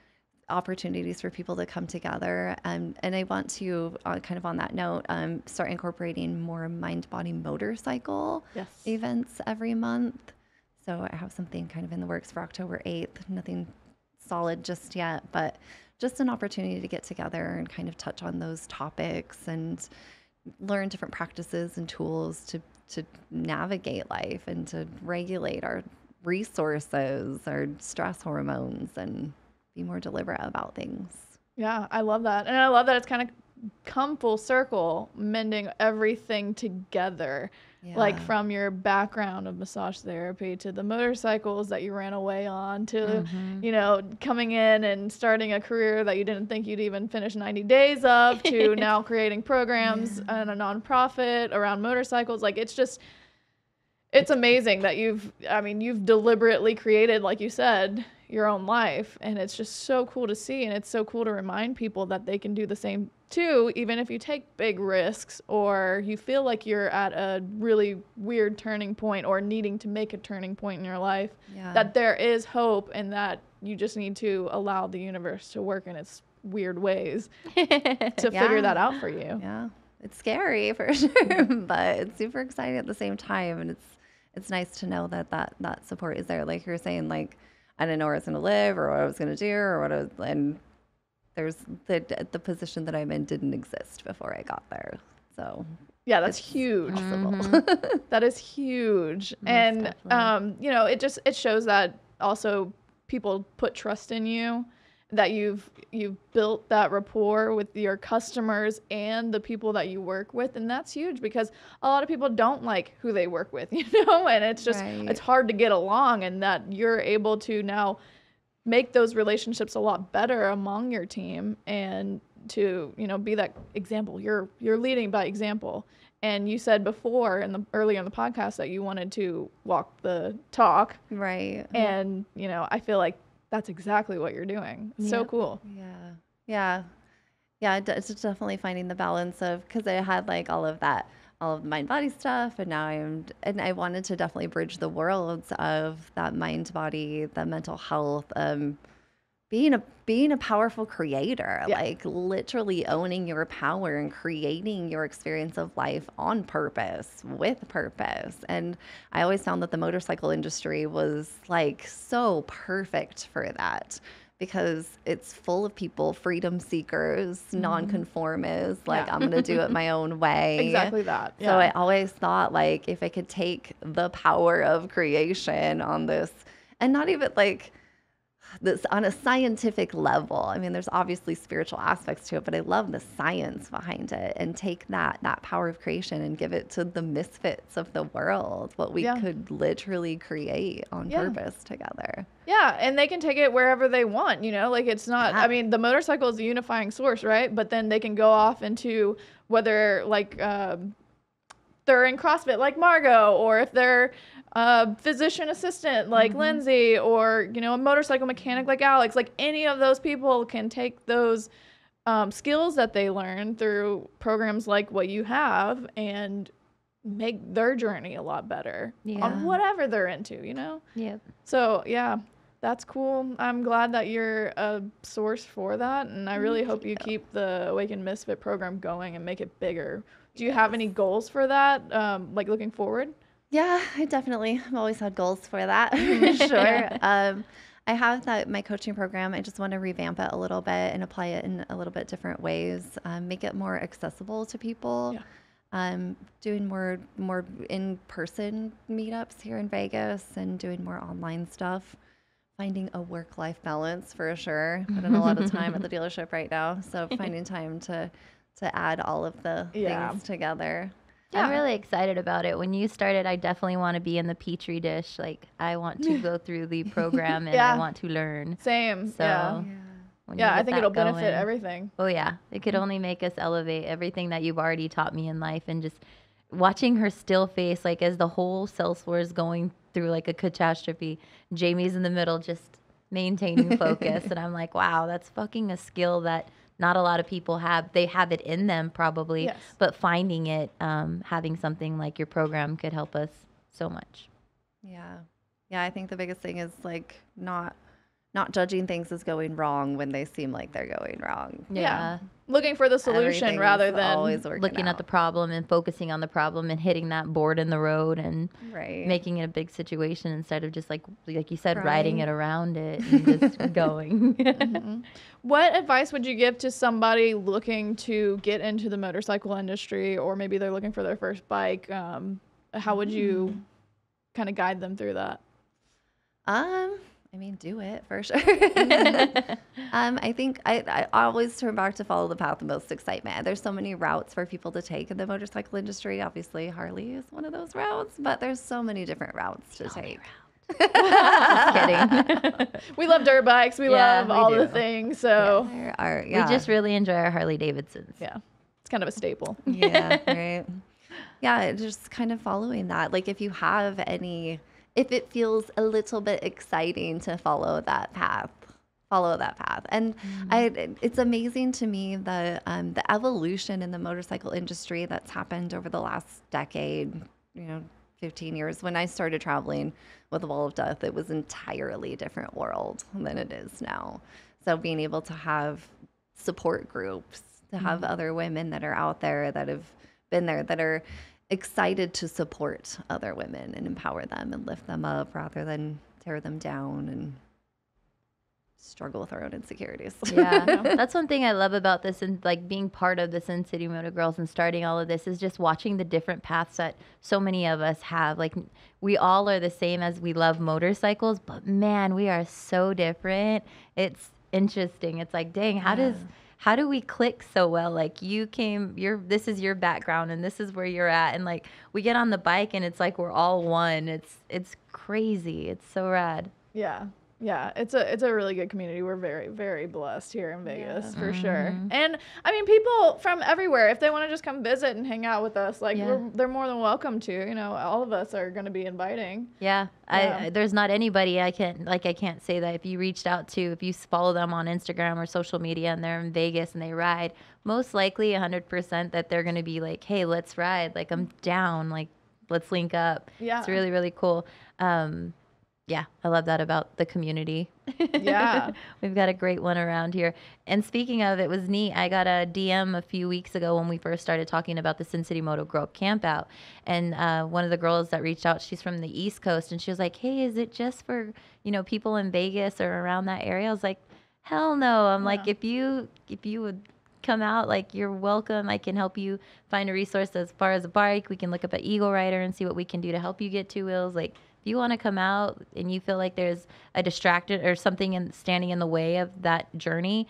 opportunities for people to come together. And I want to, kind of on that note, start incorporating more mind-body motorcycle events every month. So I have something kind of in the works for October 8th. Nothing solid just yet, but just an opportunity to get together and kind of touch on those topics and learn different practices and tools to navigate life and to regulate our resources, our stress hormones, and be more deliberate about things. Yeah, I love that. And I love that it's kind of come full circle, mending everything together. Yeah. Like from your background of massage therapy to the motorcycles that you ran away on to, coming in and starting a career that you didn't think you'd even finish 90 days of to now creating programs and a nonprofit around motorcycles. Like it's amazing that you've deliberately created, like you said, your own life. And it's just so cool to see. And it's so cool to remind people that they can do the same too, even if you take big risks or you feel like you're at a really weird turning point or needing to make a turning point in your life, that there is hope and that you just need to allow the universe to work in its weird ways to figure that out for you. Yeah. It's scary for sure, but it's super exciting at the same time. And it's nice to know that support is there. Like you're saying, like, I didn't know where I was going to live or what I was going to do or what I was, and there's the position that I'm in didn't exist before I got there. So yeah, that's huge. That is huge. Most and definitely. It shows that also people put trust in you, that you've built that rapport with your customers and the people that you work with, and that's huge because a lot of people don't like who they work with, and it's just it's hard to get along, and that you're able to now make those relationships a lot better among your team and to, be that example. You're leading by example. And you said before earlier in the podcast that you wanted to walk the talk. Right. And, I feel like that's exactly what you're doing. It's so cool. Yeah. It's definitely finding the balance of, because I had like all of mind body stuff, and now I wanted to definitely bridge the worlds of that mind body, the mental health, being a powerful creator, like literally owning your power and creating your experience of life on purpose, with purpose. And I always found that the motorcycle industry was like so perfect for that, because it's full of people, freedom seekers, nonconformists, like I'm going to do it my own way. Exactly that. Yeah. So I always thought, like, if I could take the power of creation on this, and not even like, this on a scientific level. I mean, there's obviously spiritual aspects to it, but I love the science behind it, and take that power of creation and give it to the misfits of the world, what we could literally create on purpose together. Yeah, and they can take it wherever they want, you know, like it's not, I mean, the motorcycle is a unifying source, right? But then they can go off into whether like they're in CrossFit like Margot, or if they're a physician assistant like Lindsay, or, you know, a motorcycle mechanic like Alex. Like any of those people can take those skills that they learn through programs like what you have and make their journey a lot better on whatever they're into, you know? Yep. So, yeah, that's cool. I'm glad that you're a source for that, and I really hope you keep the Awakened Misfit program going and make it bigger. Do you have any goals for that, like looking forward? Yeah, I've always had goals for that, for sure. I have my coaching program. I just want to revamp it a little bit and apply it in a little bit different ways, make it more accessible to people. Doing more in-person meetups here in Vegas, and doing more online stuff. Finding a work-life balance for sure. Putting a lot of time at the dealership right now, so finding time to add all of the things together. I'm really excited about it. When you started, I definitely want to be in the petri dish. Like, I want to go through the program, and I want to learn. Same. So, I think it'll benefit everything. Oh, yeah. It could only make us elevate everything that you've already taught me in life. And just watching her still face, like, as the whole sales floor is going through, like, a catastrophe, Jayme's in the middle just maintaining focus. And I'm like, wow, that's fucking a skill that not a lot of people have. They have it in them probably, but finding it, having something like your program could help us so much. Yeah. I think the biggest thing is like not judging things as going wrong when they seem like they're going wrong. Yeah. Looking for the solution rather than looking at the problem and focusing on the problem and hitting that board in the road and making it a big situation instead of just like you said, riding it around it and just going. What advice would you give to somebody looking to get into the motorcycle industry, or maybe they're looking for their first bike? How would you kind of guide them through that? I mean, do it for sure. I think I always turn back to follow the path of most excitement. There's so many routes for people to take in the motorcycle industry. Obviously, Harley is one of those routes, but there's so many different routes to take. Just kidding. We love dirt bikes. We love all the things. So we just really enjoy our Harley Davidsons. Yeah, it's kind of a staple. Right. Yeah, just kind of following that. Like if if it feels a little bit exciting to follow that path. And it's amazing to me the evolution in the motorcycle industry that's happened over the last decade, 15 years. When I started traveling with the Wall of Death, it was an entirely different world than it is now. So being able to have support groups, to have other women that are out there that have been there, that are excited to support other women and empower them and lift them up rather than tear them down and struggle with our own insecurities. Yeah, that's one thing I love about this, and like being part of the Sin City Moto Girls and starting all of this is just watching the different paths that so many of us have. Like we all are the same as we love motorcycles, but man, we are so different. It's interesting. It's like, dang, how do we click so well? Like this is your background and this is where you're at. And like we get on the bike and it's like we're all one. It's crazy. It's so rad. Yeah, it's a really good community. We're very, very blessed here in Vegas for sure. And I mean, people from everywhere, if they want to just come visit and hang out with us, like they're more than welcome to. All of us are going to be inviting. Yeah, there's not anybody I can't say that if you follow them on Instagram or social media and they're in Vegas and they ride, most likely 100% that they're going to be like, hey, let's ride. Like I'm down. Like let's link up. Yeah, it's really, really cool. Yeah, I love that about the community. Yeah. We've got a great one around here. And speaking of, it was neat. I got a DM a few weeks ago when we first started talking about the Sin City Moto Girl camp out. And one of the girls that reached out, she's from the East Coast, and she was like, hey, is it just for, people in Vegas or around that area? I was like, hell no. I'm like, if you would come out, like you're welcome. I can help you find a resource as far as a bike. We can look up at Eagle Rider and see what we can do to help you get two wheels. Like, you want to come out and you feel like there's a distracted or something standing in the way of that journey,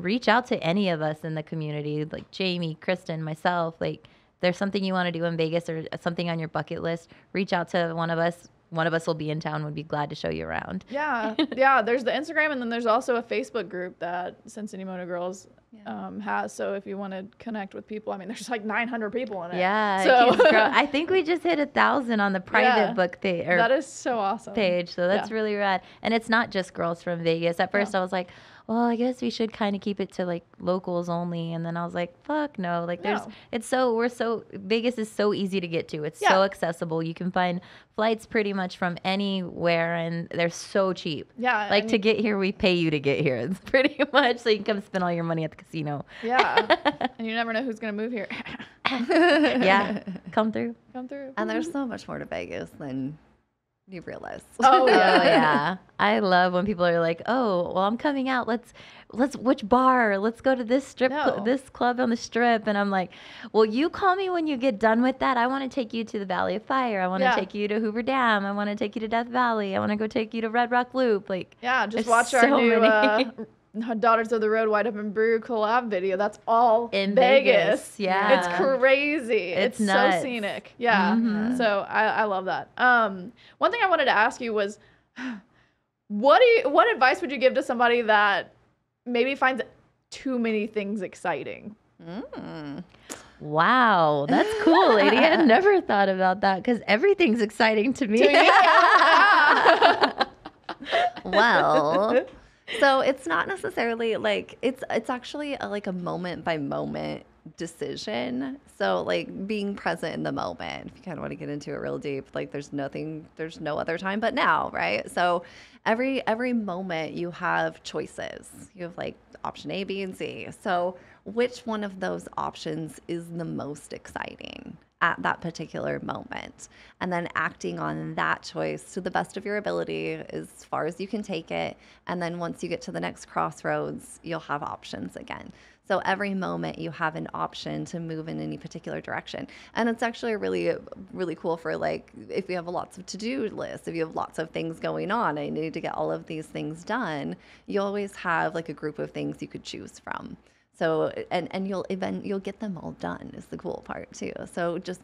reach out to any of us in the community, like Jayme, Kristen, myself. Like, there's something you want to do in Vegas or something on your bucket list, reach out to one of us. One of us will be in town. Would be glad to show you around. Yeah. Yeah. There's the Instagram, and then there's also a Facebook group that Sin City Moto Girls has. So if you want to connect with people, I mean, there's like 900 people in it. Yeah. So I think we just hit 1,000 on the private book page. That is so awesome. So that's really rad. And it's not just girls from Vegas. At first I was like, well, I guess we should kind of keep it to like locals only. And then I was like, fuck no. Like Vegas is so easy to get to. It's so accessible. You can find flights pretty much from anywhere, and they're so cheap. Yeah. Like to get here, we pay you to get here. It's pretty much so you can come spend all your money at the casino. Yeah. And you never know who's going to move here. Yeah. Come through. And there's so much more to Vegas than you realize. Oh yeah. Oh yeah. I love when people are like, "Oh, well, I'm coming out. Let's which bar? Let's go to this this club on the strip." And I'm like, "Well, you call me when you get done with that. I want to take you to the Valley of Fire. I want to take you to Hoover Dam. I want to take you to Death Valley. I want to go take you to Red Rock Loop." Like, yeah, just watch our new Daughters of the Road White Up and Brew collab video. That's all in Vegas. Yeah. It's crazy. It's nuts. so scenic. Yeah. Mm-hmm. So I love that. One thing I wanted to ask you was, what advice would you give to somebody that maybe finds too many things exciting? Wow, that's cool, lady. I had never thought about that because everything's exciting to me. Well, so it's not necessarily like it's actually like a moment by moment decision. So like being present in the moment, if you kind of want to get into it real deep, like there's no other time but now, right? So every moment you have choices. You have like option A, B, and C. So which one of those options is the most exciting at that particular moment? And then acting on that choice to the best of your ability as far as you can take it. And then once you get to the next crossroads, you'll have options again. So every moment you have an option to move in any particular direction. And it's actually really, really cool for like, if you have lots of to-do lists, if you have lots of things going on, I need to get all of these things done, you always have like a group of things you could choose from. So, and you'll get them all done is the cool part too. So just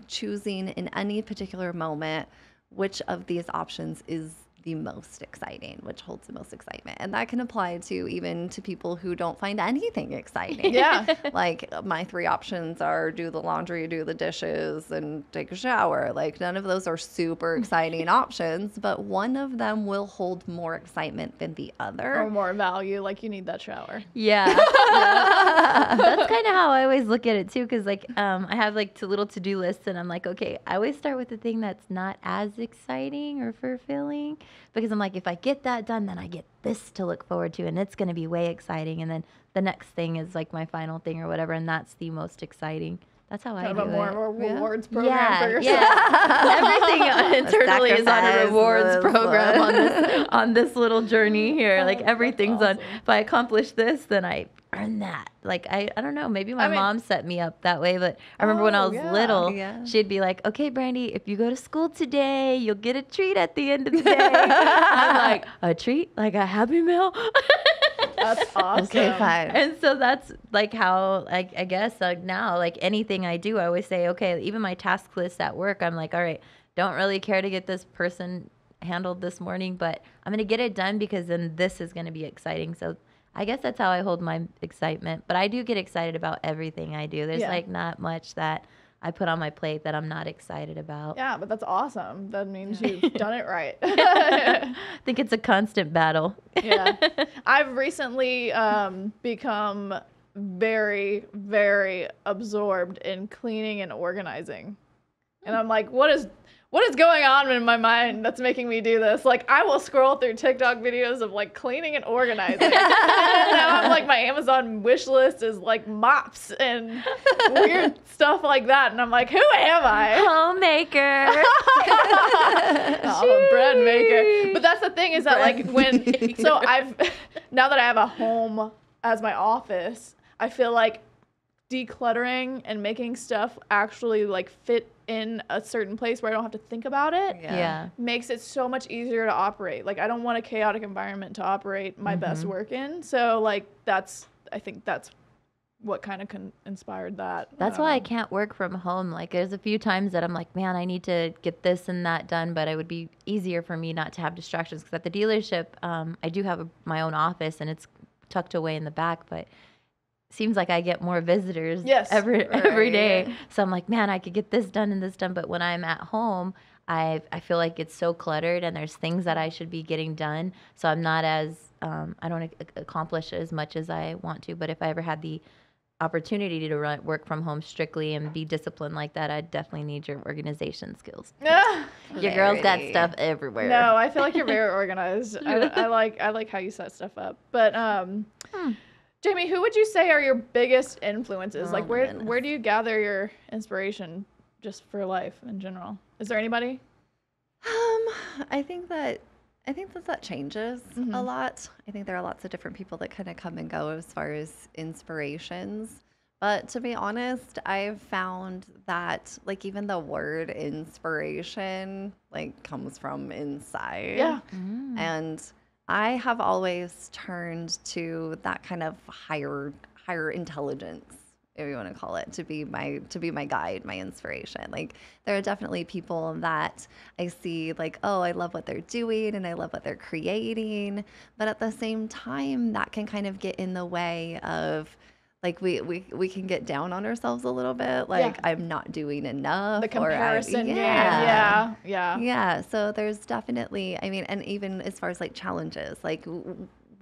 choosing in any particular moment, which of these options is the most exciting, which holds the most excitement. And that can apply to even to people who don't find anything exciting. Yeah. Like my 3 options are do the laundry, do the dishes, and take a shower. Like none of those are super exciting options, but one of them will hold more excitement than the other. Or more value, like you need that shower. Yeah. That's kind of how I always look at it too, because like I have like little to-do lists, and I'm like, okay, I always start with the thing that's not as exciting or fulfilling, because I'm like, if I get that done, then I get this to look forward to, and it's going to be way exciting, and then the next thing is like my final thing or whatever, and that's the most exciting. That's how I do it. More rewards program for yourself. Yeah. Everything internally is on a rewards program on this little journey here. Like everything's on. If I accomplish this, then I earn that. Like I don't know. Maybe my mom set me up that way, but I remember when I was little, she'd be like, "Okay, Brandy, if you go to school today, you'll get a treat at the end of the day." I'm like, "A treat? Like a Happy Meal?" That's awesome. Okay, fine. And so that's like how, like, I guess like now, like anything I do, I always say, okay, even my task list at work, I'm like, all right, don't really care to get this person handled this morning, but I'm going to get it done because then this is going to be exciting. So I guess that's how I hold my excitement. But I do get excited about everything I do. There's like not much that I put on my plate that I'm not excited about. Yeah, but that's awesome. That means you've done it right. I think it's a constant battle. Yeah. I've recently become very, very absorbed in cleaning and organizing. And I'm like, what is going on in my mind that's making me do this? Like, I will scroll through TikTok videos of like cleaning and organizing. And now I'm like, my Amazon wish list is like mops and weird stuff like that. And I'm like, who am I? Homemaker. I'm a bread maker. But that's the thing is that like now that I have a home as my office, I feel like decluttering and making stuff actually like fit in a certain place where I don't have to think about it Yeah. makes it so much easier to operate. Like I don't want a chaotic environment to operate my best work in. So like I think that's what kind of inspired that. That's why I can't work from home. Like there's a few times that I'm like, man, I need to get this and that done, but it would be easier for me not to have distractions because at the dealership, I do have my own office and it's tucked away in the back, but seems like I get more visitors every day. So I'm like, man, I could get this done and this done. But when I'm at home, I feel like it's so cluttered and there's things that I should be getting done. So I'm not as, I don't accomplish as much as I want to. But if I ever had the opportunity to work from home strictly and be disciplined like that, I definitely need your organization skills. Your girl's got stuff everywhere. No, I feel like you're very organized. I like how you set stuff up. But Jayme, who would you say are your biggest influences? Like where do you gather your inspiration just for life in general? Is there anybody? I think that changes a lot. I think there are lots of different people that kind of come and go as far as inspirations. But to be honest, I've found that like even the word inspiration like comes from inside. Yeah. And I have always turned to that kind of higher intelligence, if you want to call it, to be my guide, my inspiration. Like there are definitely people that I see like, oh, I love what they're doing and I love what they're creating, but at the same time that can kind of get in the way of like we can get down on ourselves a little bit, like I'm not doing enough. The comparison game. Yeah. Yeah. So there's definitely, I mean, and even as far as like challenges, like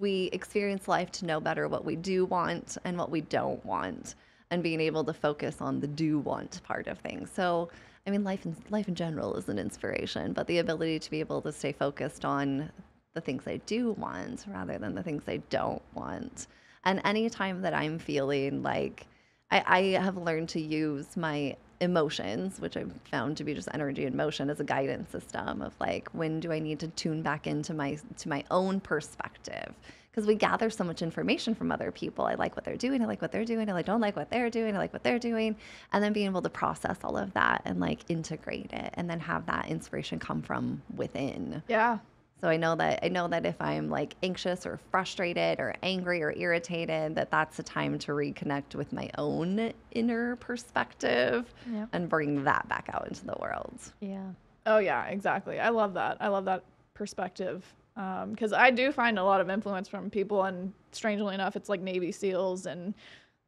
we experience life to know better what we do want and what we don't want, and being able to focus on the do want part of things. So, I mean, life in general is an inspiration, but the ability to be able to stay focused on the things I do want rather than the things I don't want. And anytime that I'm feeling like I have learned to use my emotions, which I've found to be just energy and motion, as a guidance system of like, when do I need to tune back into my own perspective? Because we gather so much information from other people. I like what they're doing. I like what they're doing. I don't like what they're doing. I like what they're doing. And then being able to process all of that and like integrate it and then have that inspiration come from within. Yeah. So I know that if I'm like anxious or frustrated or angry or irritated, that's a time to reconnect with my own inner perspective and bring that back out into the world. Yeah. Oh yeah, exactly. I love that. I love that perspective. Because I do find a lot of influence from people, and strangely enough, it's like Navy SEALs and,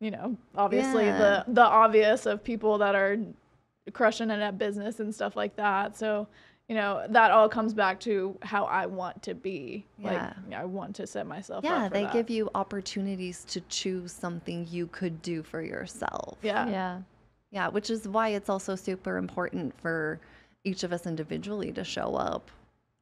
you know, obviously the obvious of people that are crushing it at business and stuff like that. So, you know, that all comes back to how I want to be. Yeah. Like, I want to set myself up Yeah, for they that. give you opportunities to choose something you could do for yourself. Yeah. Yeah. Yeah, which is why it's also super important for each of us individually to show up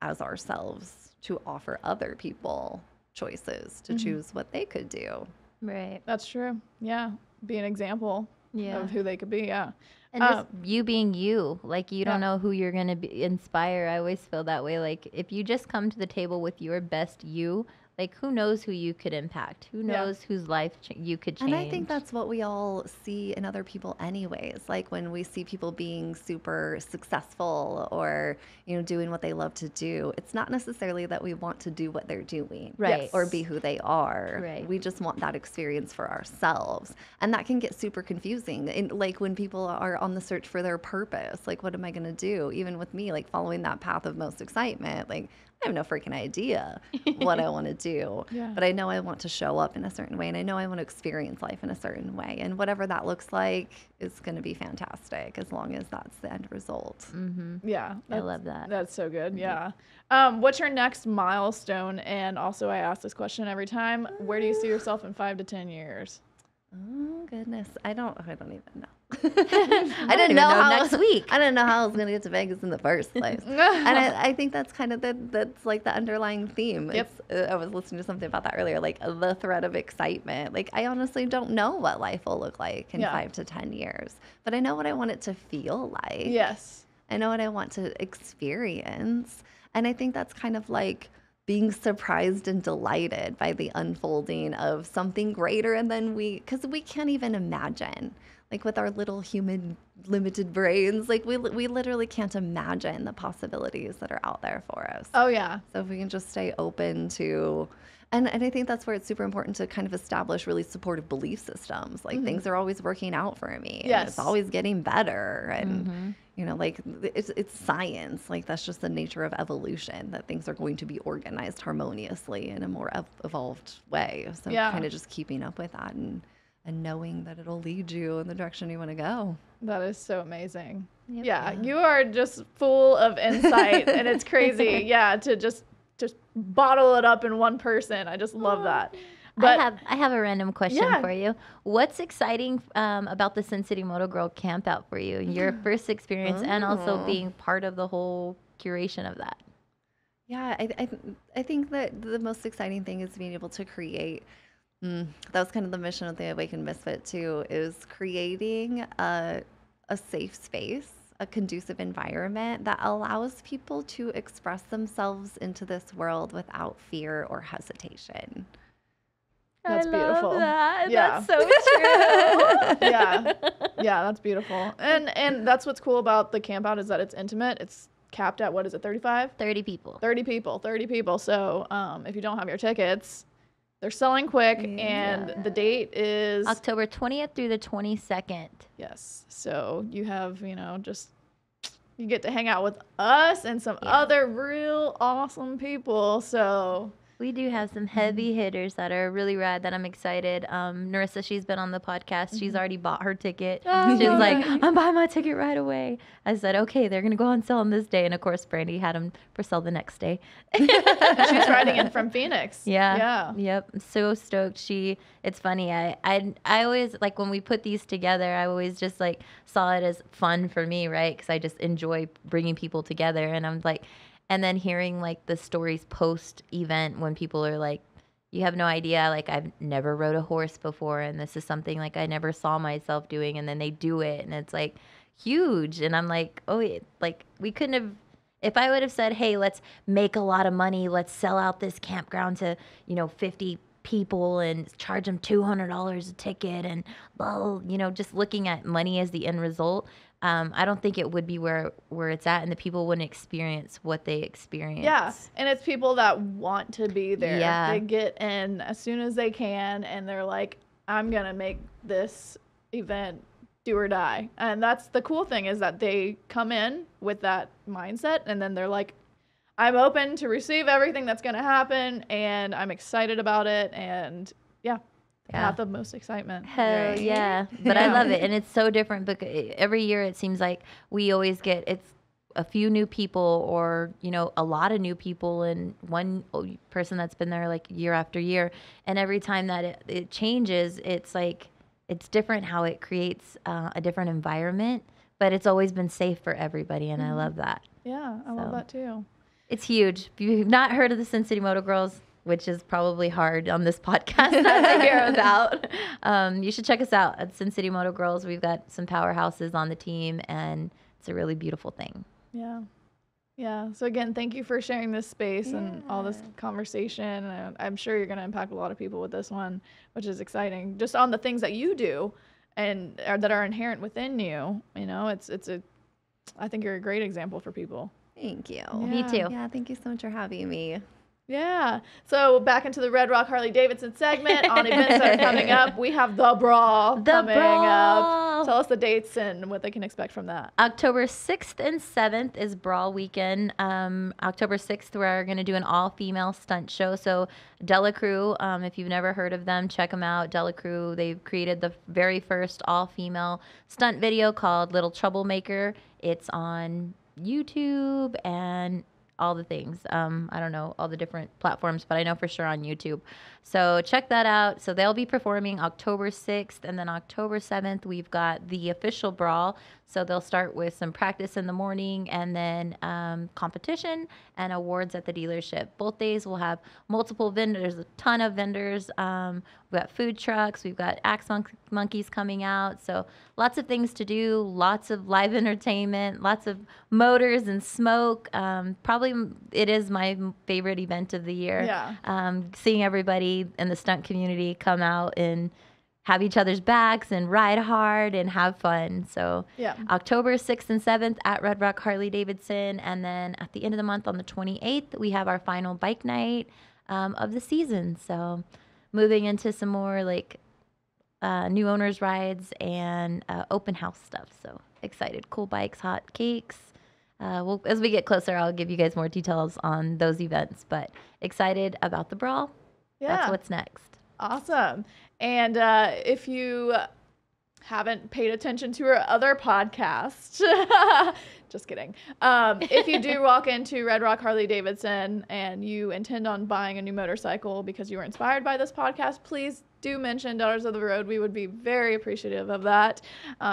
as ourselves, to offer other people choices to choose what they could do. Right. That's true. Yeah. Be an example of who they could be. Yeah. And just you being you, like you don't know who you're going to inspire. I always feel that way. Like if you just come to the table with your best you, like who knows who you could impact? Who knows whose life you could change? And I think that's what we all see in other people anyways. Like when we see people being super successful or, you know, doing what they love to do, it's not necessarily that we want to do what they're doing. Right. Or be who they are. Right. We just want that experience for ourselves. And that can get super confusing. And like when people are on the search for their purpose, like what am I going to do? Even with me, like following that path of most excitement, like I have no freaking idea what I want to do, but I know I want to show up in a certain way, and I know I want to experience life in a certain way, and whatever that looks like is going to be fantastic as long as that's the end result. Yeah. I love that. That's so good. Yeah. What's your next milestone? And also, I ask this question every time. Where do you see yourself in 5 to 10 years? Oh goodness, I don't even know. I didn't know how next week. I didn't know how I was going to get to Vegas in the first place. And I think that's kind of that's like the underlying theme. Yep. I was listening to something about that earlier, like the thread of excitement. Like I honestly don't know what life will look like in 5 to 10 years, but I know what I want it to feel like. Yes. I know what I want to experience. And I think that's kind of like being surprised and delighted by the unfolding of something greater than because we can't even imagine. Like with our little human limited brains, like we literally can't imagine the possibilities that are out there for us. Oh yeah. So if we can just stay open to, and I think that's where it's super important to kind of establish really supportive belief systems. Like things are always working out for me. And Yes. it's always getting better. And, you know, like it's science. Like that's just the nature of evolution, that things are going to be organized harmoniously in a more evolved way. So kind of just keeping up with that and knowing that it'll lead you in the direction you want to go. That is so amazing. Yep. Yeah, you are just full of insight, and it's crazy. Yeah, to just bottle it up in one person. I just love that. But I have a random question Yeah. for you. What's exciting about the Sin City Moto Girl camp out for you? Your first experience and also being part of the whole curation of that. Yeah, I think that the most exciting thing is being able to create. That was kind of the mission of the Awakened Misfit too, is creating a safe space, a conducive environment that allows people to express themselves into this world without fear or hesitation. That's beautiful. Love that. Yeah. That's so true. yeah, that's beautiful. And that's what's cool about the camp out is that it's intimate. It's capped at, what is it, 35? 30 people. 30 people. So if you don't have your tickets, they're selling quick, and the date is October 20th through the 22nd. Yes. So you have, you get to hang out with us and some other real awesome people. So We do have some heavy hitters that are really rad that I'm excited. Narissa, she's been on the podcast. She's already bought her ticket. She's like, I'm buying my ticket right away. I said, okay, they're going to go on sale on this day. And of course, Brandy had them for sale the next day. she's riding in from Phoenix. Yeah. Yep. I'm so stoked. It's funny. I always, like, when we put these together, I always just like saw it as fun for me, right? Because I just enjoy bringing people together. And I'm like, and then hearing like the stories post event when people are like, you have no idea, like I've never rode a horse before, and this is something like I never saw myself doing, and then they do it, and it's like huge. And I'm like, like we couldn't have, if I would have said, hey, let's make a lot of money, let's sell out this campground to 50 people and charge them $200 a ticket, and just looking at money as the end result, I don't think it would be where it's at, and the people wouldn't experience what they experience. Yeah, and it's people that want to be there. Yeah. They get in as soon as they can, and they're like, I'm going to make this event do or die. And that's the cool thing, is that they come in with that mindset, and then they're like, I'm open to receive everything that's going to happen, and I'm excited about it, and path of most excitement. Hell yeah. But I love it. And it's so different because every year it seems like we always get, it's a few new people or, a lot of new people, and one person that's been there like year after year. And every time that it changes, it's like, it's different how it creates a different environment, but it's always been safe for everybody. And I love that. Yeah, I love that too. It's huge. If you've not heard of the Sin City Moto Girls, which is probably hard on this podcast not to hear about, you should check us out at Sin City Moto Girls. We've got some powerhouses on the team, and it's a really beautiful thing. Yeah. So again, thank you for sharing this space and all this conversation. I'm sure you're going to impact a lot of people with this one, which is exciting. Just on the things that you do and that are inherent within you. I think you're a great example for people. Thank you. Me too. Yeah, thank you so much for having me. Yeah. So back into the Red Rock Harley Davidson segment on events that are coming up. We have the Brawl coming up. Tell us the dates and what they can expect from that. October 6th and 7th is Brawl weekend. October 6th, we're going to do an all-female stunt show. So Della Crew, if you've never heard of them, check them out. Della Crew, they've created the very first all-female stunt video called Little Troublemaker. It's on YouTube and all the things. I don't know all the different platforms, but I know for sure on YouTube. So check that out. So they'll be performing October 6th, and then October 7th, we've got the official Brawl. So they'll start with some practice in the morning, and then competition and awards at the dealership. Both days we'll have multiple vendors, a ton of vendors. We've got food trucks. We've got Axe Monkeys coming out. So lots of things to do, lots of live entertainment, lots of motors and smoke. Probably it is my favorite event of the year. Yeah. Seeing everybody in the stunt community come out and have each other's backs and ride hard and have fun. So Yeah. October 6th and 7th at Red Rock Harley Davidson. And then at the end of the month on the 28th, we have our final bike night of the season. So moving into some more like new owners rides and open house stuff. So excited. Cool bikes, hot cakes. As we get closer, I'll give you guys more details on those events. But excited about the brawl. Yeah. That's what's next. Awesome. And if you haven't paid attention to our other podcast, just kidding. If you do walk into Red Rock Harley Davidson and you intend on buying a new motorcycle because you were inspired by this podcast, please do mention Daughters of the Road. We would be very appreciative of that,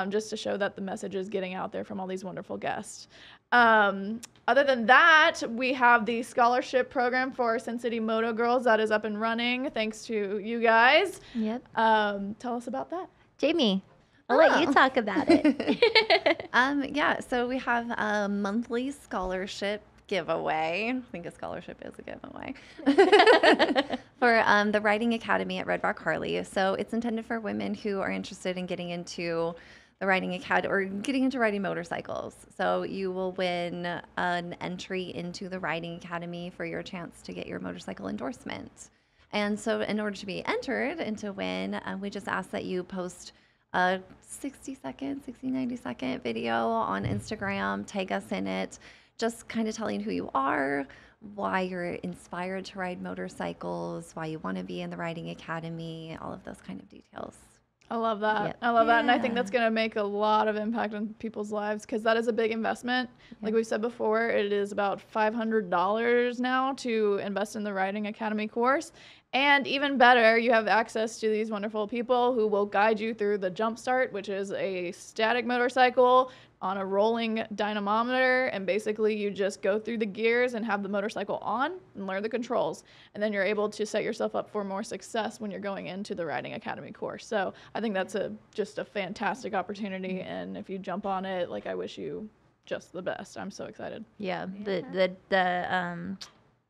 just to show that the message is getting out there from all these wonderful guests. Other than that, we have the scholarship program for Sin City Moto Girls that is up and running thanks to you guys. Yep. Tell us about that. Jayme, I'll let you talk about it. Yeah, so we have a monthly scholarship giveaway. I think a scholarship is a giveaway for the Riding Academy at Red Rock Harley. So it's intended for women who are interested in getting into the Riding Academy or getting into riding motorcycles. So you will win an entry into the Riding Academy for your chance to get your motorcycle endorsement. And so in order to be entered and to win, we just ask that you post a 90-second video on Instagram, tag us in it, just kind of telling who you are, why you're inspired to ride motorcycles, why you want to be in the Riding Academy, all of those kind of details. I love that. Yep. I love that. And I think Yeah. that's going to make a lot of impact on people's lives because that is a big investment. Like we said before, it is about $500 now to invest in the Riding Academy course. And even better, you have access to these wonderful people who will guide you through the Jump Start, which is a static motorcycle on a rolling dynamometer. And basically you just go through the gears and have the motorcycle on and learn the controls. And then you're able to set yourself up for more success when you're going into the Riding Academy course. So I think that's just a fantastic opportunity. And if you jump on it, like I wish you just the best. I'm so excited. Yeah, the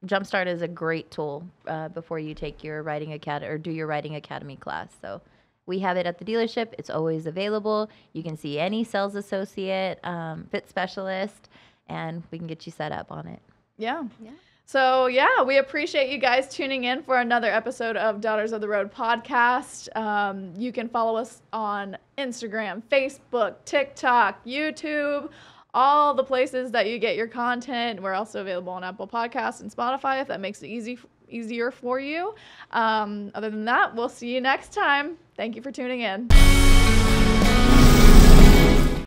Jumpstart is a great tool before you take your riding academy or do your riding academy class. So we have it at the dealership. It's always available. You can see any sales associate, fit specialist, and we can get you set up on it. Yeah. So, yeah, we appreciate you guys tuning in for another episode of Daughters of the Road podcast. You can follow us on Instagram, Facebook, TikTok, YouTube, all the places that you get your content. We're also available on Apple Podcasts and Spotify if that makes it easier for you. Other than that, we'll see you next time. Thank you for tuning in.